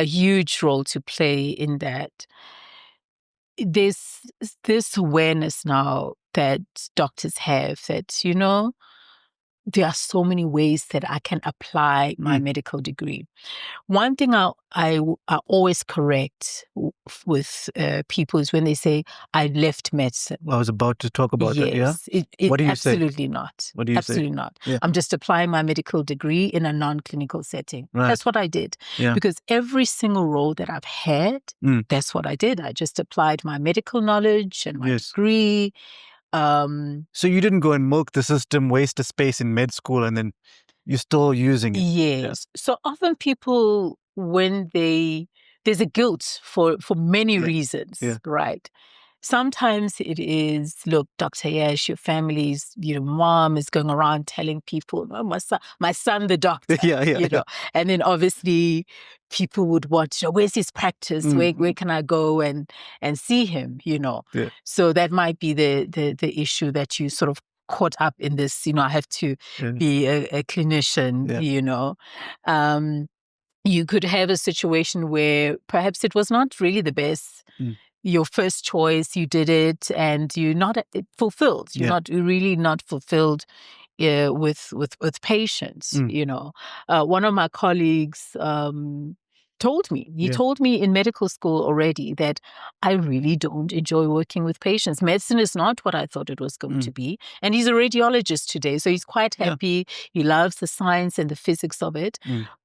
Speaker 2: huge role to play in that. There's this awareness now that doctors have that, there are so many ways that I can apply my medical degree. One thing I always correct with people is when they say, I left medicine.
Speaker 1: I was about to talk about that, yeah?
Speaker 2: What do you say? Absolutely not.
Speaker 1: What do you say?
Speaker 2: Absolutely not.
Speaker 1: Yeah.
Speaker 2: I'm just applying my medical degree in a non-clinical setting.
Speaker 1: Right.
Speaker 2: That's what I did.
Speaker 1: Yeah.
Speaker 2: Because every single role that I've had, that's what I did. I just applied my medical knowledge and my degree.
Speaker 1: So you didn't go and milk the system, waste the space in med school, and then you're still using it.
Speaker 2: Yes. Yeah. So often people, when there's a guilt for many reasons, right? Sometimes it is, look, Dr. Yash, your family's, mom is going around telling people, oh, my son, the doctor, And then obviously people would want to know, where's his practice? Where can I go and see him, Yeah. So that might be the issue that you sort of caught up in this, I have to be a clinician, You could have a situation where perhaps it was not really the best your first choice, you did it, and you're not fulfilled. You're really not fulfilled with patients. One of my colleagues told me. He told me in medical school already that I really don't enjoy working with patients. Medicine is not what I thought it was going to be. And he's a radiologist today, so he's quite happy. He loves the science and the physics of it.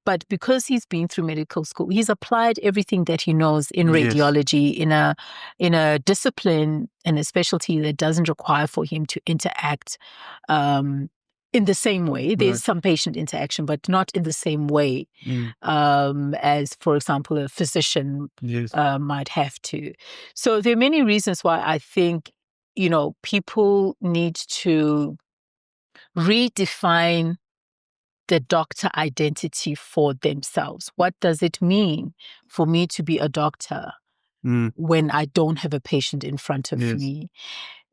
Speaker 2: But because he's been through medical school, he's applied everything that he knows in radiology in a discipline and a specialty that doesn't require for him to interact in the same way. There's some patient interaction, but not in the same way as, for example, a physician might have to. So there are many reasons why I think people need to redefine the doctor identity for themselves. What does it mean for me to be a doctor when I don't have a patient in front of me?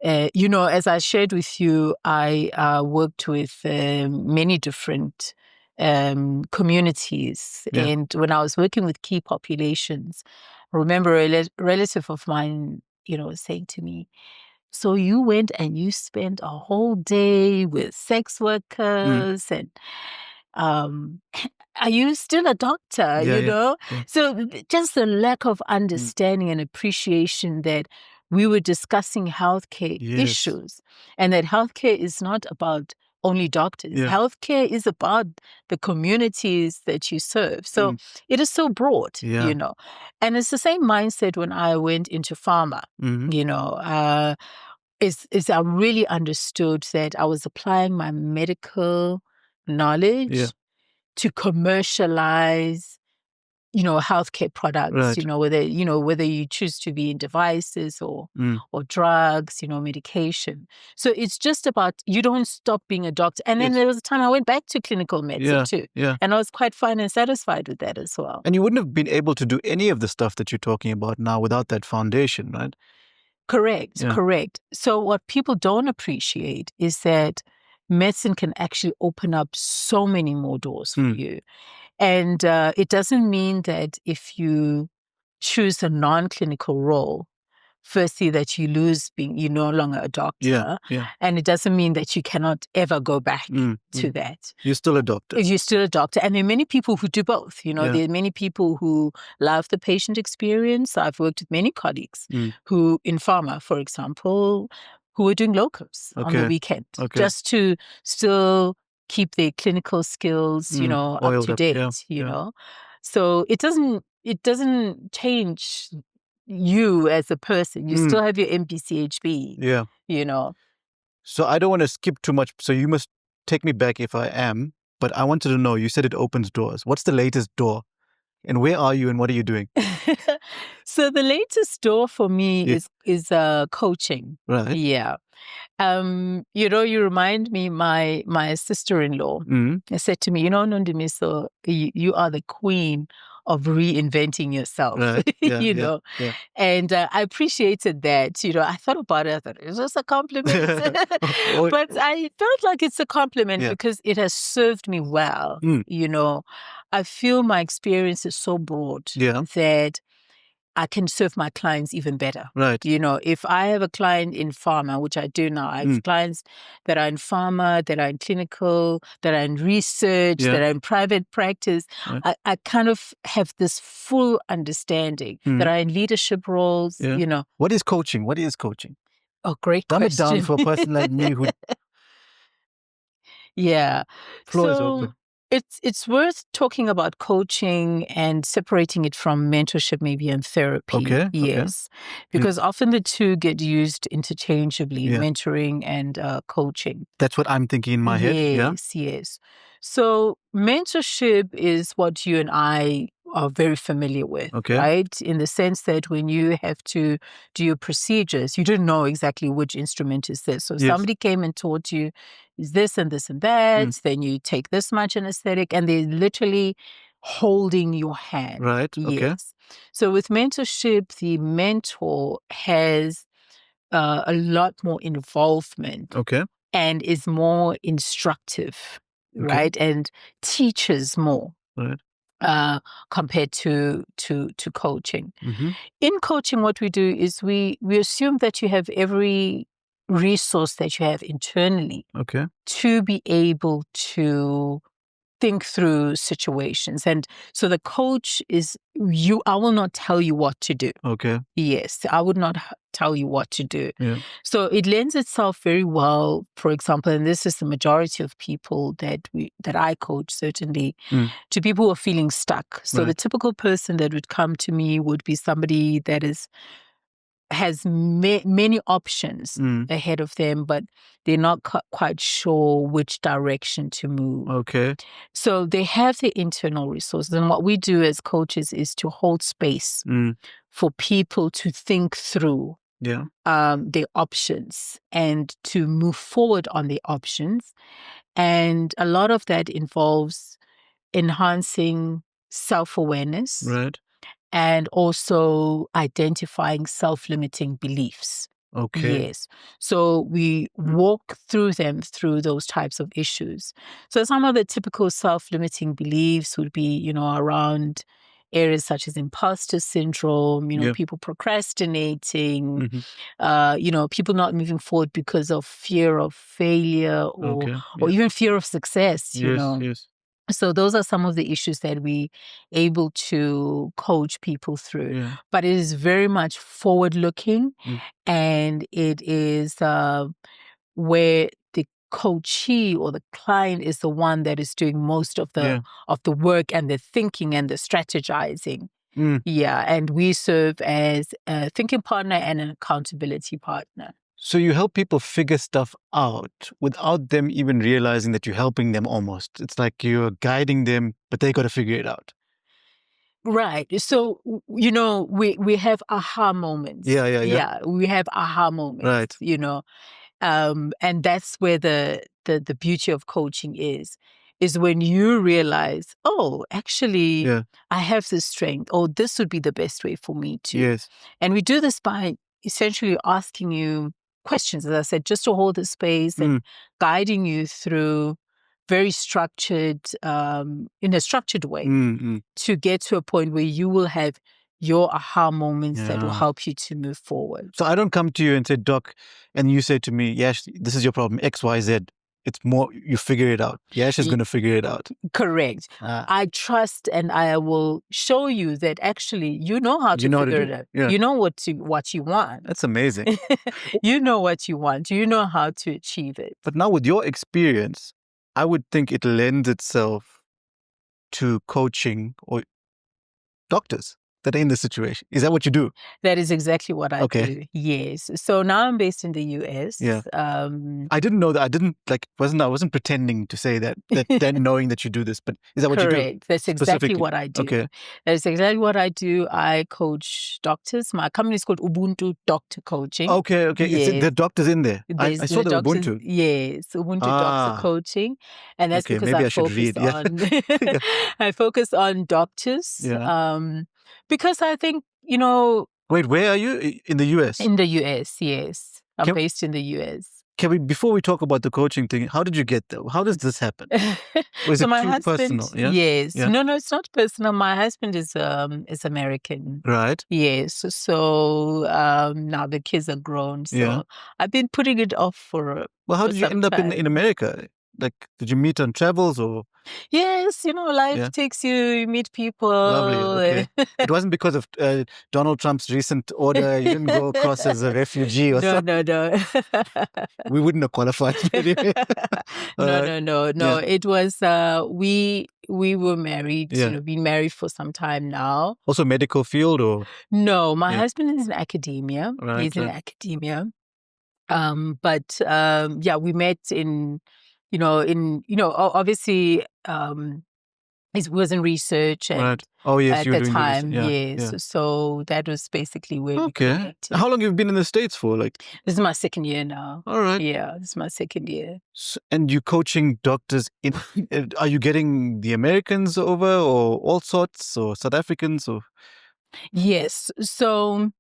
Speaker 2: As I shared with you, I worked with many different communities.
Speaker 1: Yeah.
Speaker 2: And when I was working with key populations, I remember a relative of mine, saying to me, so you went and you spent a whole day with sex workers and are you still a doctor,
Speaker 1: Yeah.
Speaker 2: So just the lack of understanding and appreciation that we were discussing healthcare issues, and that healthcare is not about only doctors. Healthcare is about the communities that you serve. So it is so broad, And it's the same mindset when I went into pharma, is I really understood that I was applying my medical knowledge to commercialize, healthcare products, whether you choose to be in devices or drugs, medication. So it's just about, you don't stop being a doctor. And then there was a time I went back to clinical medicine too. And I was quite fine and satisfied with that as well.
Speaker 1: And you wouldn't have been able to do any of the stuff that you're talking about now without that foundation, right?
Speaker 2: Correct. So what people don't appreciate is that medicine can actually open up so many more doors for you. And it doesn't mean that if you choose a non-clinical role, firstly, that you're no longer a doctor. And it doesn't mean that you cannot ever go back to that.
Speaker 1: You're still a doctor.
Speaker 2: You're still a doctor. And there are many people who do both. There are many people who love the patient experience. I've worked with many colleagues who, in pharma, for example, who are doing locums on the weekend, just to still keep their clinical skills, up to date, So it doesn't change you as a person. You still have your MPCHB.
Speaker 1: So I don't want to skip too much. So you must take me back if I am. But I wanted to know, you said it opens doors. What's the latest door? And where are you and what are you doing?
Speaker 2: So the latest door for me is coaching.
Speaker 1: Right.
Speaker 2: Yeah. You remind me, my sister-in-law said to me, Nondumiso, you are the queen of reinventing yourself.
Speaker 1: Right.
Speaker 2: And I appreciated that. I thought about it. I thought it was just a compliment. But I felt like it's a compliment because it has served me well. I feel my experience is so broad that I can serve my clients even better.
Speaker 1: Right.
Speaker 2: If I have a client in pharma, which I do now, I have clients that are in pharma, that are in clinical, that are in research, that are in private practice. Right. I kind of have this full understanding that are in leadership roles,
Speaker 1: What is coaching?
Speaker 2: Oh, great
Speaker 1: question. Dumb it down for a person like me who... Floor is open.
Speaker 2: It's worth talking about coaching and separating it from mentorship, maybe, and therapy.
Speaker 1: Okay.
Speaker 2: Yes. Because often the two get used interchangeably, mentoring and coaching.
Speaker 1: That's what I'm thinking in my head.
Speaker 2: Yes. So mentorship is what you and I are very familiar with, right? In the sense that when you have to do your procedures, you don't know exactly which instrument is this. So somebody came and taught you is this and this and that, then you take this much anesthetic, and they're literally holding your hand.
Speaker 1: Right.
Speaker 2: Yes. So with mentorship, the mentor has a lot more involvement. And is more instructive, right? And teaches more.
Speaker 1: Right.
Speaker 2: Compared to coaching. In coaching, what we do is we assume that you have every resource that you have internally to be able to think through situations. And so the coach is I will not tell you what to do. Yes, I would not tell you what to do. So it lends itself very well, for example, and this is the majority of people that I coach, certainly, to people who are feeling stuck. So the typical person that would come to me would be somebody that has many options ahead of them, but they're not quite sure which direction to move. So they have the internal resources. And what we do as coaches is to hold space for people to think through their options and to move forward on the options. And a lot of that involves enhancing self-awareness, and also identifying self-limiting beliefs.
Speaker 1: Okay.
Speaker 2: Yes. So we walk through those types of issues. So some of the typical self-limiting beliefs would be, around areas such as imposter syndrome, people procrastinating, people not moving forward because of fear of failure or even fear of success,
Speaker 1: Yes.
Speaker 2: So those are some of the issues that we able to coach people through.
Speaker 1: Yeah.
Speaker 2: But it is very much forward-looking, and it is where the coachee or the client is the one that is doing most of the work and the thinking and the strategizing. Yeah, and we serve as a thinking partner and an accountability partner.
Speaker 1: So you help people figure stuff out without them even realizing that you're helping them almost. It's like you're guiding them, but they got to figure it out.
Speaker 2: Right. So, we have aha moments. Yeah, we have aha moments, and that's where the beauty of coaching is when you realize, oh, actually, I have this strength, or this would be the best way for me to.
Speaker 1: Yes.
Speaker 2: And we do this by essentially asking you questions, as I said, just to hold the space and guiding you through very structured, in a structured way, to get to a point where you will have your aha moments that will help you to move forward.
Speaker 1: So I don't come to you and say, Doc, and you say to me, Yash, this is your problem, X, Y, Z. It's more, you figure it out. Yash is going to figure it out.
Speaker 2: Correct. I trust and I will show you that actually you know how to figure it out.
Speaker 1: Yeah.
Speaker 2: You know what you want.
Speaker 1: That's amazing.
Speaker 2: You know what you want. You know how to achieve it.
Speaker 1: But now with your experience, I would think it lends itself to coaching or doctors that are in this situation. Is that what you do?
Speaker 2: That is exactly what I do. Yes. So now I'm based in the US.
Speaker 1: Yeah. I didn't know that. I wasn't pretending to say that knowing that you do this, but is that what you do?
Speaker 2: Correct. That's exactly what I do.
Speaker 1: Okay.
Speaker 2: That's exactly what I do. I coach doctors. My company is called Ubuntu Doctor Coaching.
Speaker 1: Okay.
Speaker 2: Yes.
Speaker 1: There are doctors in there. I saw the Ubuntu.
Speaker 2: Yes, Ubuntu Doctor Coaching. And that's because
Speaker 1: maybe
Speaker 2: I focus on I focus on doctors.
Speaker 1: Yeah.
Speaker 2: Because I think,
Speaker 1: Wait, where are you? In the US?
Speaker 2: In the US, yes. I'm based in the US.
Speaker 1: Before we talk about the coaching thing, how did you get there? How does this happen? Or is
Speaker 2: So
Speaker 1: it
Speaker 2: my
Speaker 1: too
Speaker 2: husband,
Speaker 1: personal? Yeah?
Speaker 2: Yes.
Speaker 1: Yeah.
Speaker 2: No, it's not personal. My husband is American.
Speaker 1: Right.
Speaker 2: Yes. So now the kids are grown. So I've been putting it off for
Speaker 1: Well, how did you end up in America? Like, did you meet on travels or?
Speaker 2: Yes, life takes you meet people.
Speaker 1: Lovely. Okay. It wasn't because of Donald Trump's recent order. You didn't go across as a refugee or something.
Speaker 2: No.
Speaker 1: We wouldn't have qualified. Anyway.
Speaker 2: No. Yeah. It was we were married. Been married for some time now.
Speaker 1: Also medical field or?
Speaker 2: No, my husband is in academia.
Speaker 1: Right,
Speaker 2: He's in academia. But we met in obviously, it was in research and
Speaker 1: at
Speaker 2: the time, yes. So that was basically where we connected.
Speaker 1: How long have you been in the States for?
Speaker 2: This is my second year now.
Speaker 1: All right.
Speaker 2: Yeah, this is my second year.
Speaker 1: So, and you coaching doctors are you getting the Americans over or all sorts or South Africans or?
Speaker 2: Yes. So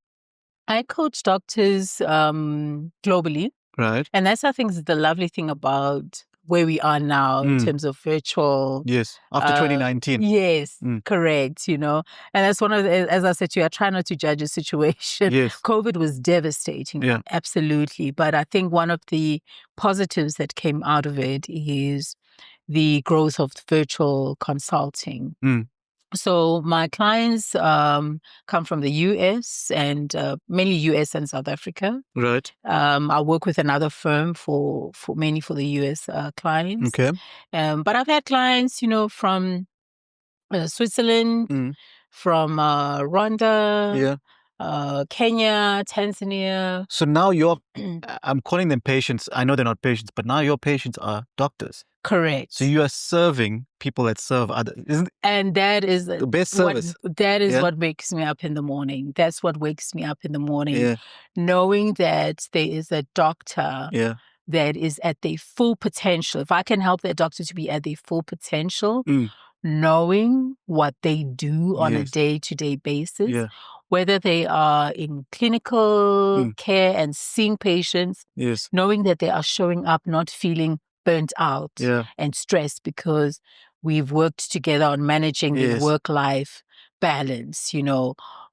Speaker 2: I coach doctors globally.
Speaker 1: Right.
Speaker 2: And that's, I think, the lovely thing about where we are now in terms of virtual.
Speaker 1: Yes, after 2019.
Speaker 2: Yes, correct, And that's one of the, as I said to you, I try not to judge a situation.
Speaker 1: Yes.
Speaker 2: COVID was devastating, absolutely. But I think one of the positives that came out of it is the growth of virtual consulting. So my clients come from the US and mainly US and South Africa.
Speaker 1: Right.
Speaker 2: I work with another firm mainly for the US clients.
Speaker 1: Okay.
Speaker 2: But I've had clients, from Switzerland, from Rwanda.
Speaker 1: Yeah.
Speaker 2: Kenya, Tanzania.
Speaker 1: So now I'm calling them patients. I know they're not patients, but now your patients are doctors.
Speaker 2: Correct.
Speaker 1: So you are serving people that serve others.
Speaker 2: And that is
Speaker 1: the best service.
Speaker 2: That is what wakes me up in the morning. That's what wakes me up in the morning.
Speaker 1: Yeah.
Speaker 2: Knowing that there is a doctor that is at their full potential. If I can help that doctor to be at their full potential, knowing what they do on a day-to-day basis, whether they are in clinical care and seeing patients, knowing that they are showing up not feeling burnt out and stressed because we've worked together on managing their work-life balance,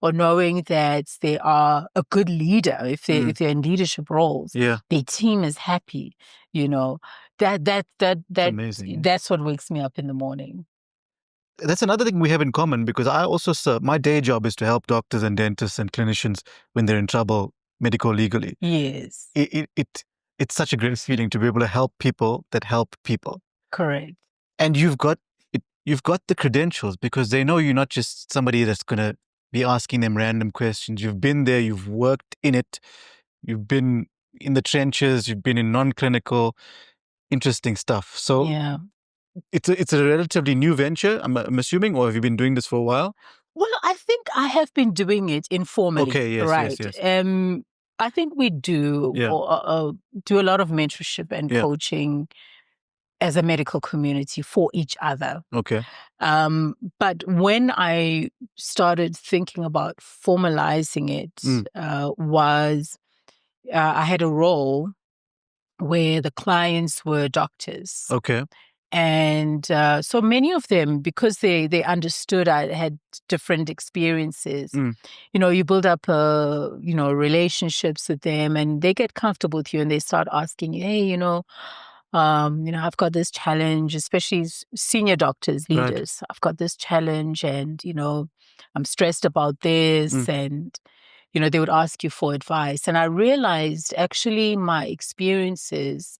Speaker 2: or knowing that they are a good leader if they're in leadership roles, their team is happy, that's amazing. That's what wakes me up in the morning.
Speaker 1: That's another thing we have in common, because I also serve. My day job is to help doctors and dentists and clinicians when they're in trouble, medico-legally.
Speaker 2: Yes.
Speaker 1: It's such a great feeling to be able to help people that help people.
Speaker 2: Correct.
Speaker 1: And you've got the credentials, because they know you're not just somebody that's going to be asking them random questions. You've been there, you've worked in it, you've been in the trenches, you've been in non-clinical, interesting stuff. So it's a relatively new venture, I'm assuming, or have you been doing this for a while?
Speaker 2: Well, I think I have been doing it informally.
Speaker 1: Okay, yes,
Speaker 2: right.
Speaker 1: Yes.
Speaker 2: I think we do do a lot of mentorship and coaching as a medical community for each other.
Speaker 1: Okay.
Speaker 2: But when I started thinking about formalizing it, I had a role where the clients were doctors.
Speaker 1: Okay.
Speaker 2: And so many of them, because they understood I had different experiences, you build up, relationships with them, and they get comfortable with you, and they start asking you, hey, I've got this challenge, especially senior doctors, leaders. Right. I've got this challenge, and, I'm stressed about this. And, they would ask you for advice. And I realized actually my experiences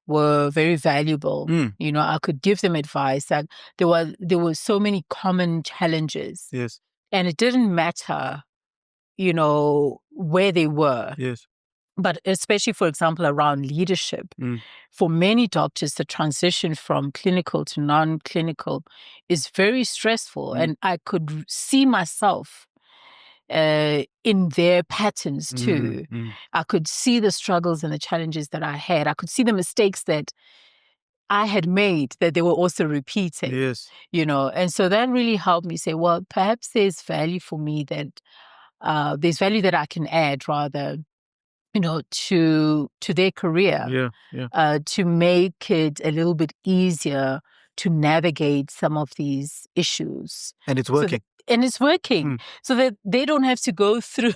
Speaker 2: were very valuable. I could give them advice. That there were so many common challenges.
Speaker 1: Yes.
Speaker 2: And it didn't matter, where they were.
Speaker 1: Yes.
Speaker 2: But especially, for example, around leadership, for many doctors, the transition from clinical to non-clinical is very stressful. And I could see myself in their patterns too. I could see the struggles and the challenges that I had. I could see the mistakes that I had made that they were also repeating.
Speaker 1: Yes.
Speaker 2: And so that really helped me say, well, perhaps there's value for me there's value that I can add rather, to their career. To make it a little bit easier to navigate some of these issues.
Speaker 1: And it's working.
Speaker 2: So that they don't have to go through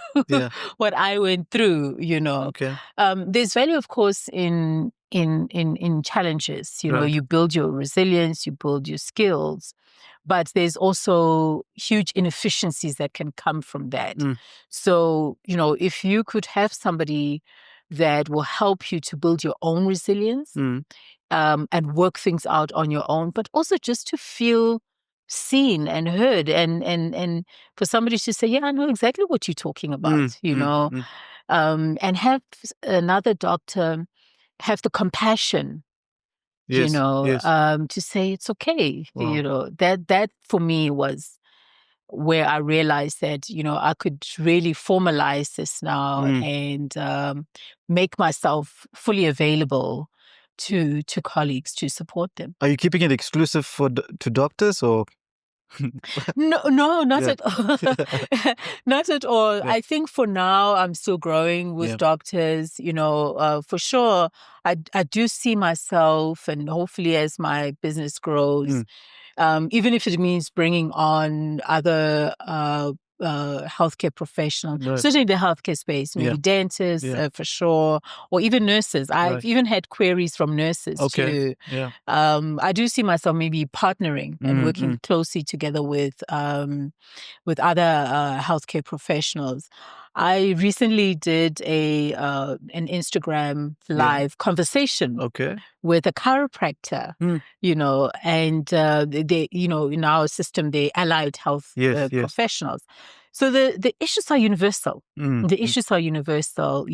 Speaker 2: what I went through,
Speaker 1: Okay.
Speaker 2: There's value, of course, in challenges. You build your resilience, you build your skills, but there's also huge inefficiencies that can come from that. So, if you could have somebody that will help you to build your own resilience and work things out on your own, but also just to feel seen and heard, and for somebody to say, I know exactly what you're talking about, and have another doctor have the compassion, to say it's okay. Wow. That for me was where I realized that, I could really formalize this now and make myself fully available to colleagues to support them.
Speaker 1: Are you keeping it exclusive to doctors, or?
Speaker 2: No, not at all. Not at all. I think for now I'm still growing with doctors. For sure, I do see myself, and hopefully as my business grows, even if it means bringing on other healthcare professionals, especially in the healthcare space, maybe dentists for sure, or even nurses. I've even had queries from nurses too. I do see myself maybe partnering and working closely together with other healthcare professionals. I recently did an Instagram live conversation with a chiropractor, and they, in our system, they allied health professionals. So the issues are universal. The issues are universal,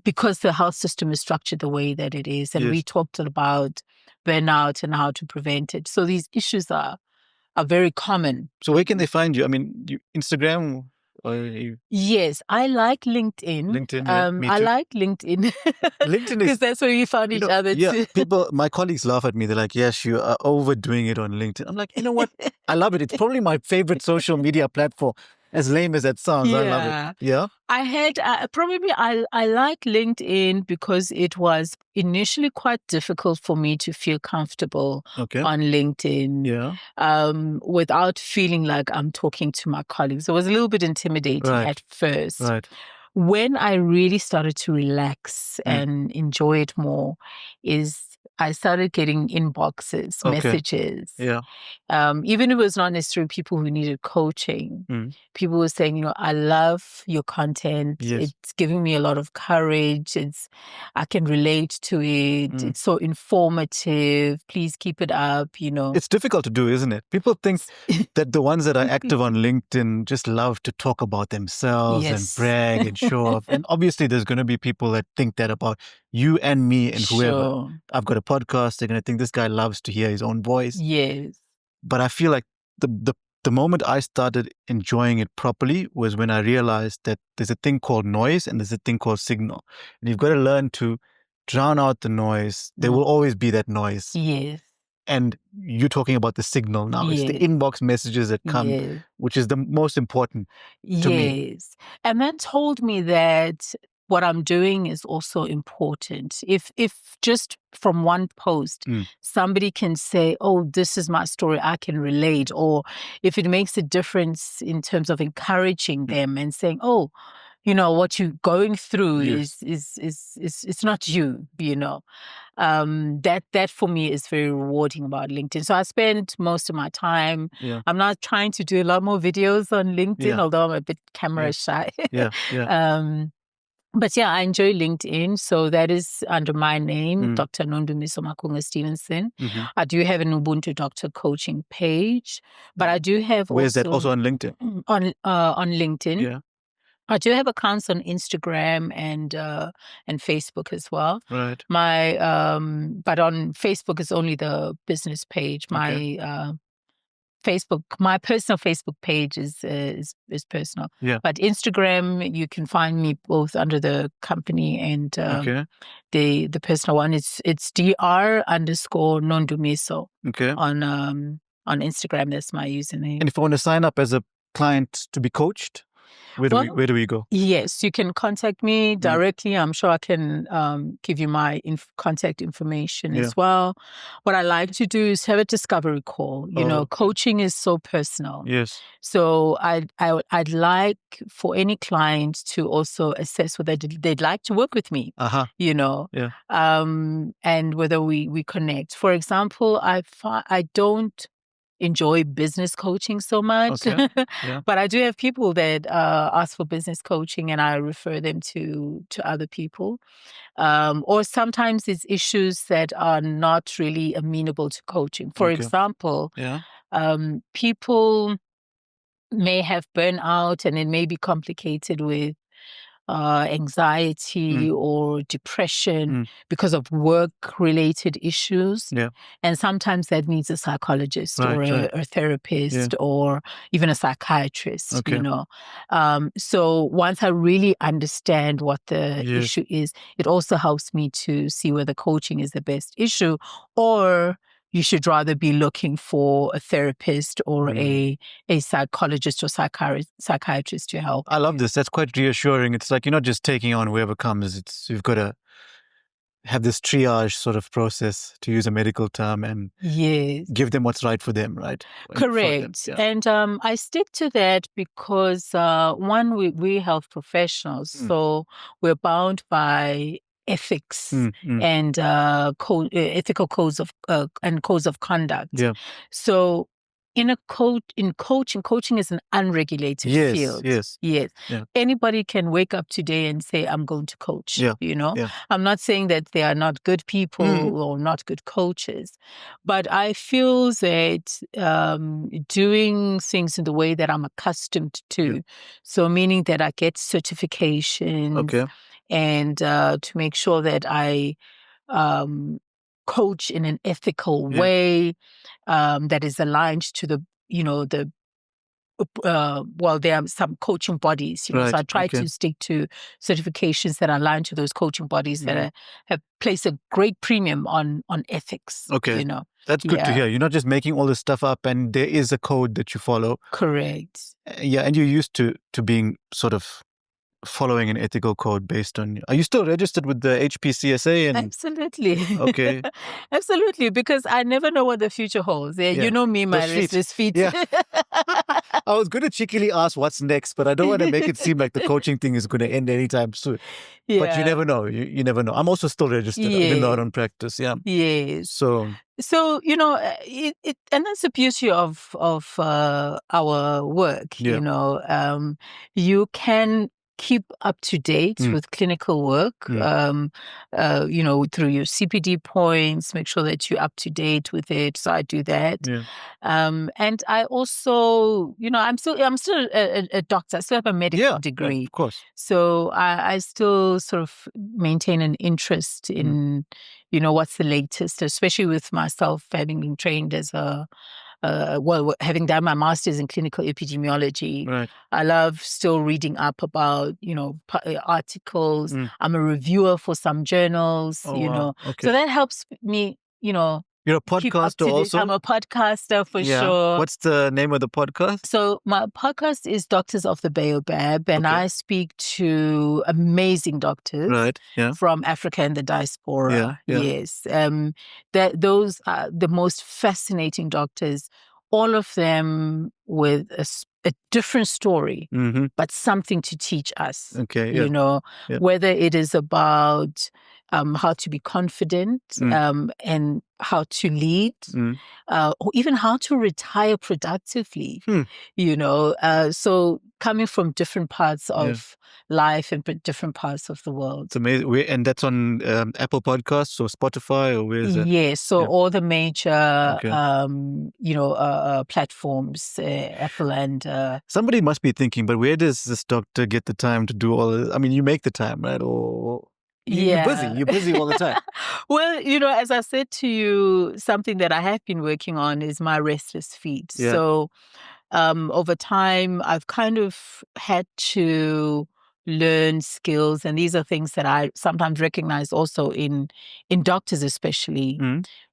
Speaker 2: because the health system is structured the way that it is. And we talked about burnout and how to prevent it. So these issues are very common.
Speaker 1: So where can they find you? I mean, Instagram?
Speaker 2: Yes, I like LinkedIn.
Speaker 1: LinkedIn, yeah, me too.
Speaker 2: I like LinkedIn. LinkedIn because that's where we found each other too.
Speaker 1: My colleagues laugh at me. They're like, yes, you are overdoing it on LinkedIn. I'm like, you know what? I love it. It's probably my favorite social media platform. As lame as that sounds, I love it. Yeah.
Speaker 2: I had I like LinkedIn because it was initially quite difficult for me to feel comfortable on LinkedIn. Without feeling like I'm talking to my colleagues. It was a little bit intimidating at first. Right. When I really started to relax and enjoy it more is I started getting inboxes, messages. Yeah. Even if it was not necessarily people who needed coaching, people were saying, I love your content. Yes. It's giving me a lot of courage. I can relate to it. It's so informative. Please keep it up,
Speaker 1: It's difficult to do, isn't it? People think that the ones that are active on LinkedIn just love to talk about themselves and brag and show off. And obviously there's going to be people that think that about you and me and whoever. I've got a podcast. They're going to think this guy loves to hear his own voice. Yes. But I feel like the moment I started enjoying it properly was when I realized that there's a thing called noise and there's a thing called signal. And you've got to learn to drown out the noise. There will always be that noise. Yes. And you're talking about the signal now. Yes. It's the inbox messages that come, which is the most important to me.
Speaker 2: Yes. And that told me that what I'm doing is also important. If just from one post, somebody can say, oh, this is my story, I can relate. Or if it makes a difference in terms of encouraging them and saying, oh, what you're going through is it's not you, that for me is very rewarding about LinkedIn. So I spend most of my time. I'm not trying to do a lot more videos on LinkedIn, although I'm a bit camera shy. But I enjoy LinkedIn. So that is under my name, Dr. Nondumiso Makhunga-Stevenson. I do have an Ubuntu Doctor coaching page, but I do have
Speaker 1: Where's that also on LinkedIn?
Speaker 2: On LinkedIn. Yeah. I do have accounts on Instagram and Facebook as well. Right. But on Facebook is only the business page. My personal Facebook page is personal. Yeah. But Instagram, you can find me both under the company and the personal one. It's Dr_Nondumiso. Okay. On Instagram, that's my username.
Speaker 1: And if I want to sign up as a client to be coached, where do we go?
Speaker 2: Yes, you can contact me directly. I'm sure I can give you my contact information as well. What I like to do is have a discovery call. Coaching is so personal. Yes. So I'd like for any client to also assess whether they'd like to work with me. And whether we connect. For example, I don't enjoy business coaching so much, but I do have people that ask for business coaching and I refer them to other people. Or sometimes it's issues that are not really amenable to coaching. For example, people may have burnout and it may be complicated with anxiety or depression because of work-related issues. Yeah. And sometimes that needs a psychologist or a therapist or even a psychiatrist, So once I really understand what the issue is, it also helps me to see whether coaching is the best issue or you should rather be looking for a therapist or a psychologist or psychiatrist to help.
Speaker 1: I love this. That's quite reassuring. It's like you're not just taking on whoever comes. You've got to have this triage sort of process, to use a medical term, and give them what's right for them, right?
Speaker 2: Correct. And I stick to that because, one, we're health professionals, so we're bound by ethics and ethical codes of and codes of conduct. Yeah. So in coaching is an unregulated field.
Speaker 1: Yes.
Speaker 2: Yeah. Anybody can wake up today and say, I'm going to coach. I'm not saying that they are not good people or not good coaches, but I feel that doing things in the way that I'm accustomed to, so meaning that I get certifications and to make sure that I coach in an ethical way that is aligned to the there are some coaching bodies, so I try to stick to certifications that are aligned to those coaching bodies that have placed a great premium on ethics.
Speaker 1: That's good to hear. You're not just making all this stuff up, and there is a code that you follow.
Speaker 2: Correct.
Speaker 1: And you're used to being sort of following an ethical code based on. Are you still registered with the HPCSA?
Speaker 2: Absolutely.
Speaker 1: Okay.
Speaker 2: Absolutely, because I never know what the future holds. You know me, my restless feet.
Speaker 1: I was going to cheekily ask what's next, but I don't want to make it seem like the coaching thing is going to end anytime soon. But you never know. You never know. I'm also still registered, even though I don't practice.
Speaker 2: Yes.
Speaker 1: So
Speaker 2: and that's the beauty of our work. You can keep up to date with clinical work, through your CPD points, make sure that you're up to date with it. So I do that. And I also, I'm still a doctor. I still have a medical degree.
Speaker 1: Yeah, of course.
Speaker 2: So I still sort of maintain an interest in, what's the latest, especially with myself having been trained as having done my master's in clinical epidemiology.
Speaker 1: Right.
Speaker 2: I love still reading up about, articles. I'm a reviewer for some journals,
Speaker 1: Wow.
Speaker 2: So that helps me,
Speaker 1: You're a podcaster also?
Speaker 2: I'm a podcaster for sure.
Speaker 1: What's the name of the podcast?
Speaker 2: So my podcast is Doctors of the Baobab, and I speak to amazing doctors from Africa and the diaspora. Yes. Those are the most fascinating doctors, all of them with a different story, but something to teach us. Whether it is about how to be confident and how to lead, or even how to retire productively. So coming from different parts of life and different parts of the world.
Speaker 1: It's amazing. And that's on Apple Podcasts or Spotify, or where is it?
Speaker 2: Yes, so all the major platforms, Apple and...
Speaker 1: Somebody must be thinking, but where does this doctor get the time to do all this? I mean, you make the time, right? Or... You're busy all the time.
Speaker 2: Well, as I said to you, something that I have been working on is my restless feet. So over time, I've kind of had to learn skills, and these are things that I sometimes recognize also in doctors especially.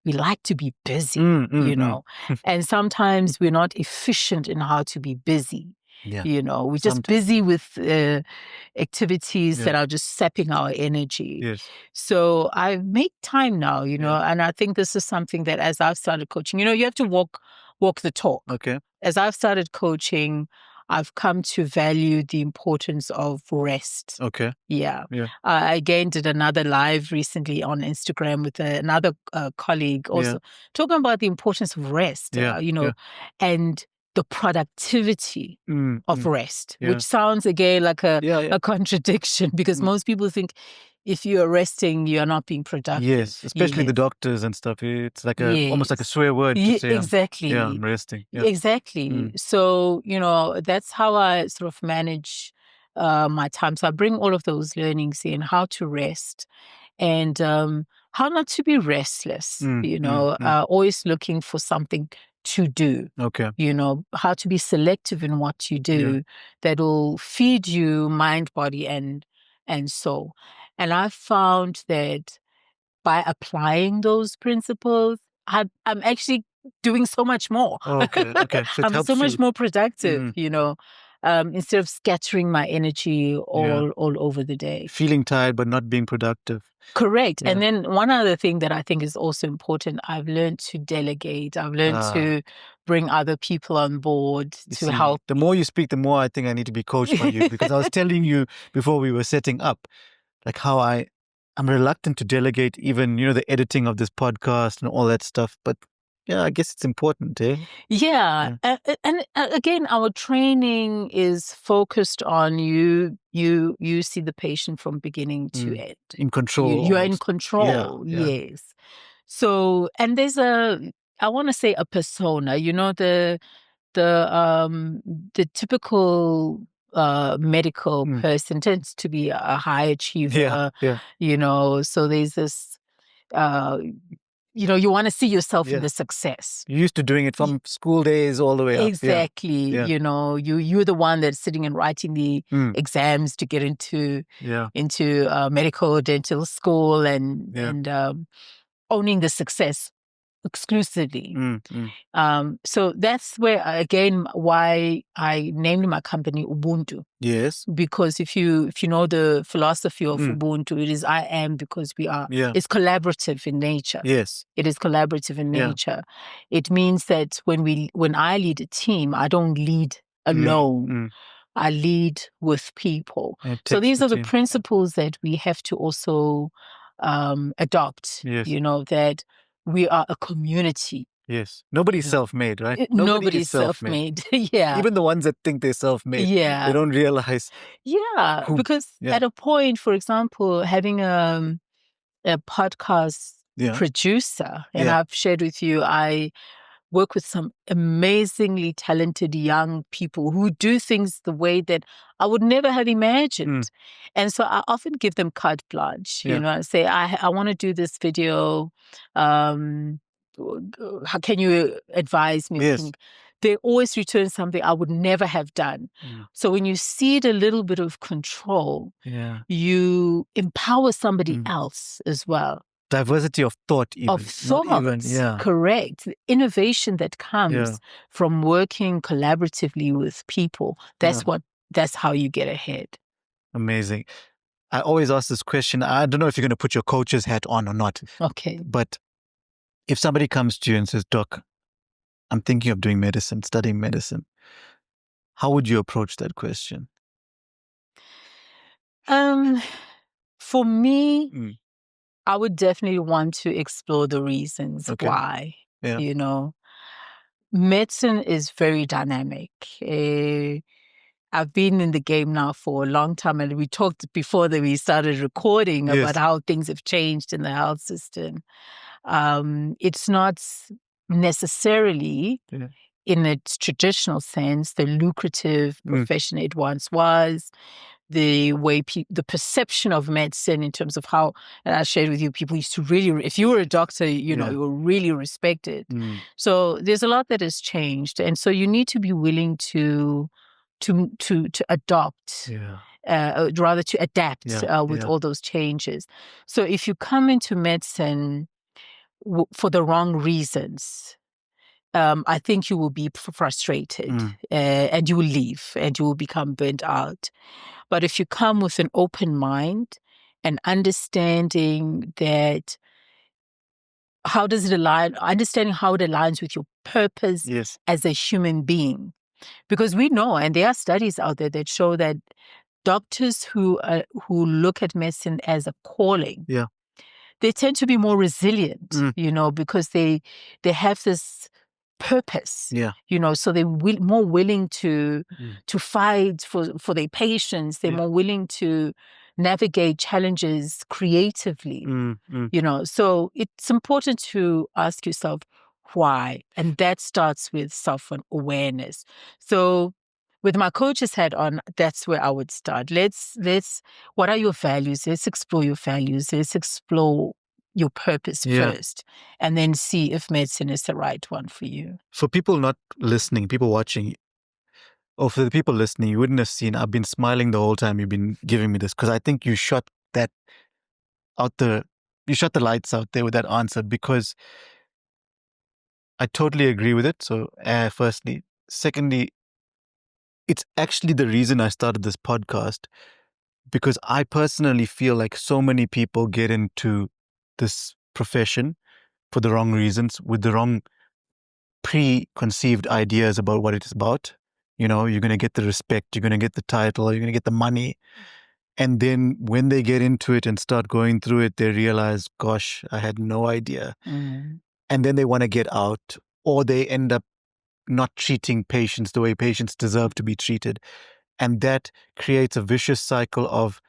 Speaker 2: We like to be busy, and sometimes we're not efficient in how to be busy. We're just busy with activities that are just sapping our energy. So I make time now, and I think this is something that as I've started coaching, you have to walk the talk. As I've started coaching, I've come to value the importance of rest. I again did another live recently on Instagram with another colleague also talking about the importance of rest, and the productivity of rest, which sounds again like a contradiction, because most people think if you are resting, you are not being productive.
Speaker 1: Yes, especially the doctors and stuff. It's like almost like a swear word to say,
Speaker 2: exactly.
Speaker 1: I'm resting.
Speaker 2: Exactly. So, that's how I sort of manage my time. So I bring all of those learnings in, how to rest and how not to be restless, always looking for something to do. How to be selective in what you do that will feed you mind, body, and soul. And I've found that by applying those principles, I'm actually doing so much more.
Speaker 1: Okay. So
Speaker 2: I'm so much more productive, instead of scattering my energy all over the day.
Speaker 1: Feeling tired but not being productive.
Speaker 2: Correct. And then one other thing that I think is also important, I've learned to delegate. I've learned to bring other people on board to help.
Speaker 1: The more you speak, the more I think I need to be coached by you, because I was telling you before we were setting up, like how I'm reluctant to delegate even, the editing of this podcast and all that stuff. But I guess it's important, eh?
Speaker 2: Yeah. And again, our training is focused on you see the patient from beginning to end.
Speaker 1: In control.
Speaker 2: You're in control.
Speaker 1: Yeah.
Speaker 2: Yes. So, and there's I want to say a persona, the typical medical person tends to be a high achiever. So there's this you want to see yourself in the success.
Speaker 1: You're used to doing it from school days all the way up.
Speaker 2: Exactly. You're the one that's sitting and writing the exams to get into medical dental school and owning the success exclusively. So that's where, again, why I named my company Ubuntu.
Speaker 1: Yes.
Speaker 2: Because if you know the philosophy of Ubuntu, it is I am because we are. It's collaborative in nature.
Speaker 1: Yes.
Speaker 2: It is collaborative in nature. It means that when I lead a team, I don't lead alone. I lead with people. So these are the principles that we have to also adopt.
Speaker 1: Yes.
Speaker 2: That we are a community.
Speaker 1: Yes. Nobody's self-made, right?
Speaker 2: Nobody's self-made. Yeah.
Speaker 1: Even the ones that think they're self-made.
Speaker 2: Yeah.
Speaker 1: They don't realize.
Speaker 2: Yeah. Because at a point, for example, having a podcast producer, and I've shared with you, I work with some amazingly talented young people who do things the way that I would never have imagined. And so I often give them carte blanche. I say, I want to do this video. How can you advise me?
Speaker 1: Yes.
Speaker 2: They always return something I would never have done. So when you cede a little bit of control, you empower somebody else as well.
Speaker 1: Diversity of thought, even.
Speaker 2: Of thought, correct. The innovation that comes from working collaboratively with people. That's how you get ahead.
Speaker 1: Amazing. I always ask this question. I don't know if you're going to put your coach's hat on or not.
Speaker 2: Okay.
Speaker 1: But if somebody comes to you and says, Doc, I'm thinking of doing medicine, studying medicine, how would you approach that question?
Speaker 2: For me, I would definitely want to explore the reasons why. Medicine is very dynamic. I've been in the game now for a long time, and we talked before that we started recording about how things have changed in the health system. It's not necessarily, in its traditional sense, the lucrative profession it once was. The way the perception of medicine in terms of how, and I shared with you, people used to really, if you were a doctor, you were really respected. So there's a lot that has changed, and so you need to be willing to adopt, rather to adapt with all those changes. So if you come into medicine for the wrong reasons, I think you will be frustrated and you will leave and you will become burnt out. But if you come with an open mind and understanding that understanding how it aligns with your purpose as a human being. Because we know, and there are studies out there that show that doctors who look at medicine as a calling, they tend to be more resilient, because they have this purpose, so they're more willing to fight for their patients. They're more willing to navigate challenges creatively, so it's important to ask yourself why, and that starts with self-awareness. So with my coach's hat on, that's where I would start. Let's what are your values? Let's explore your values. Let's explore your purpose first, and then see if medicine is the right one for you.
Speaker 1: For people not listening, people watching, or for the people listening, you wouldn't have seen, I've been smiling the whole time you've been giving me this, because I think you shot the lights out there with that answer, because I totally agree with it. So firstly. Secondly, it's actually the reason I started this podcast, because I personally feel like so many people get into this profession for the wrong reasons, with the wrong preconceived ideas about what it is about. You're going to get the respect, you're going to get the title, you're going to get the money. And then when they get into it and start going through it, they realize, gosh, I had no idea. and then they want to get out, or they end up not treating patients the way patients deserve to be treated. And that creates a vicious cycle of,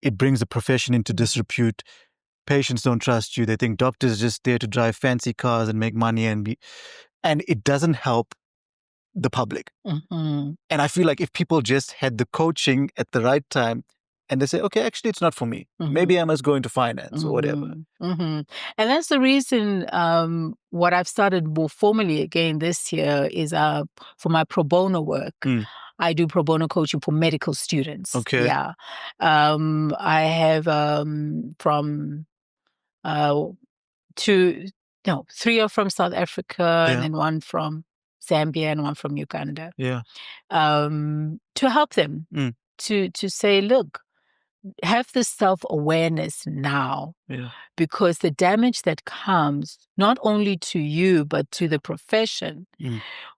Speaker 1: it brings the profession into disrepute. Patients don't trust you. They think doctors are just there to drive fancy cars and make money and it doesn't help the public.
Speaker 2: Mm-hmm.
Speaker 1: And I feel like if people just had the coaching at the right time, and they say, okay, actually, it's not for me.
Speaker 2: Mm-hmm.
Speaker 1: Maybe I must go into finance or whatever.
Speaker 2: Mm-hmm. And that's the reason what I've started more formally again this year is for my pro bono work. I do pro bono coaching for medical students.
Speaker 1: Okay.
Speaker 2: Yeah. I have from 3 are from South Africa, and then one from Zambia and one from Uganda.
Speaker 1: Yeah.
Speaker 2: To help them to say, look, have this self-awareness now, because the damage that comes not only to you but to the profession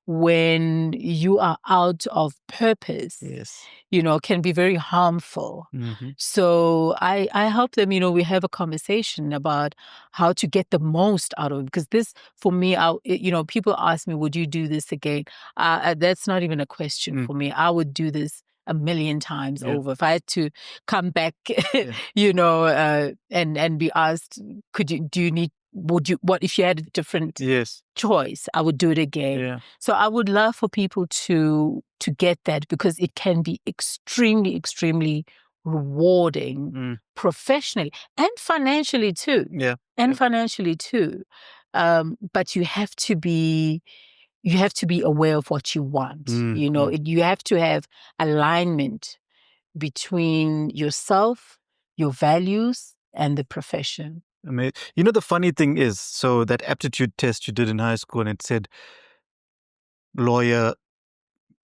Speaker 2: when you are out of purpose, can be very harmful. So I help them, we have a conversation about how to get the most out of it, because this, for me, people ask me, would you do this again? That's not even a question for me. I would do this 1,000,000 times over. If I had to come back, and be asked, what if you had a different choice? I would do it again. Yeah. So I would love for people to get that, because it can be extremely, extremely rewarding professionally and financially too. Yeah. And financially too. But you have to be aware of what you want. You have to have alignment between yourself, your values, and the profession.
Speaker 1: Amazing. The funny thing is, so that aptitude test you did in high school, and it said lawyer,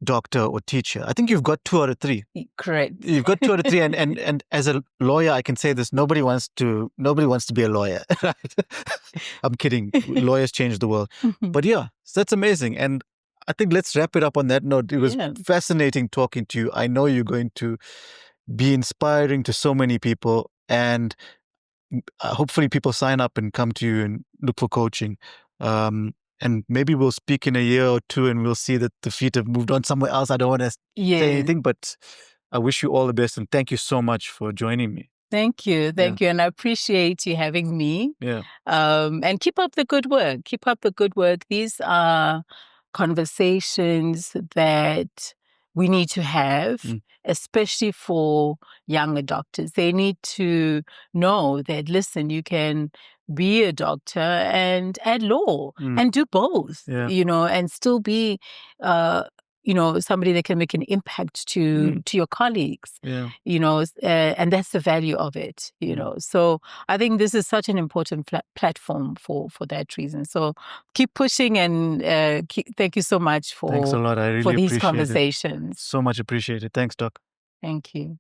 Speaker 1: doctor, or teacher. I think you've got 2 out of 3.
Speaker 2: Correct.
Speaker 1: You've got 2 out of 3, and as a lawyer, I can say this: nobody wants to be a lawyer. Right? I'm kidding. Lawyers change the world. But yeah, so that's amazing. And I think let's wrap it up on that note. It was fascinating talking to you. I know you're going to be inspiring to so many people, and hopefully people sign up and come to you and look for coaching. And maybe we'll speak in a year or 2 and we'll see that the feet have moved on somewhere else. I don't want to say anything, but I wish you all the best, and thank you so much for joining me.
Speaker 2: Thank you. Thank you. And I appreciate you having me. Yeah. And keep up the good work. Keep up the good work. These are conversations that we need to have, especially for younger doctors. They need to know that, listen, you can be a doctor and add law and do both, and still be, somebody that can make an impact to your colleagues, and that's the value of it, So I think this is such an important platform for that reason. So keep pushing, and thank you so much for,
Speaker 1: thanks a lot. I really
Speaker 2: for these
Speaker 1: appreciate
Speaker 2: conversations.
Speaker 1: So much appreciated. Thanks, Doc.
Speaker 2: Thank you.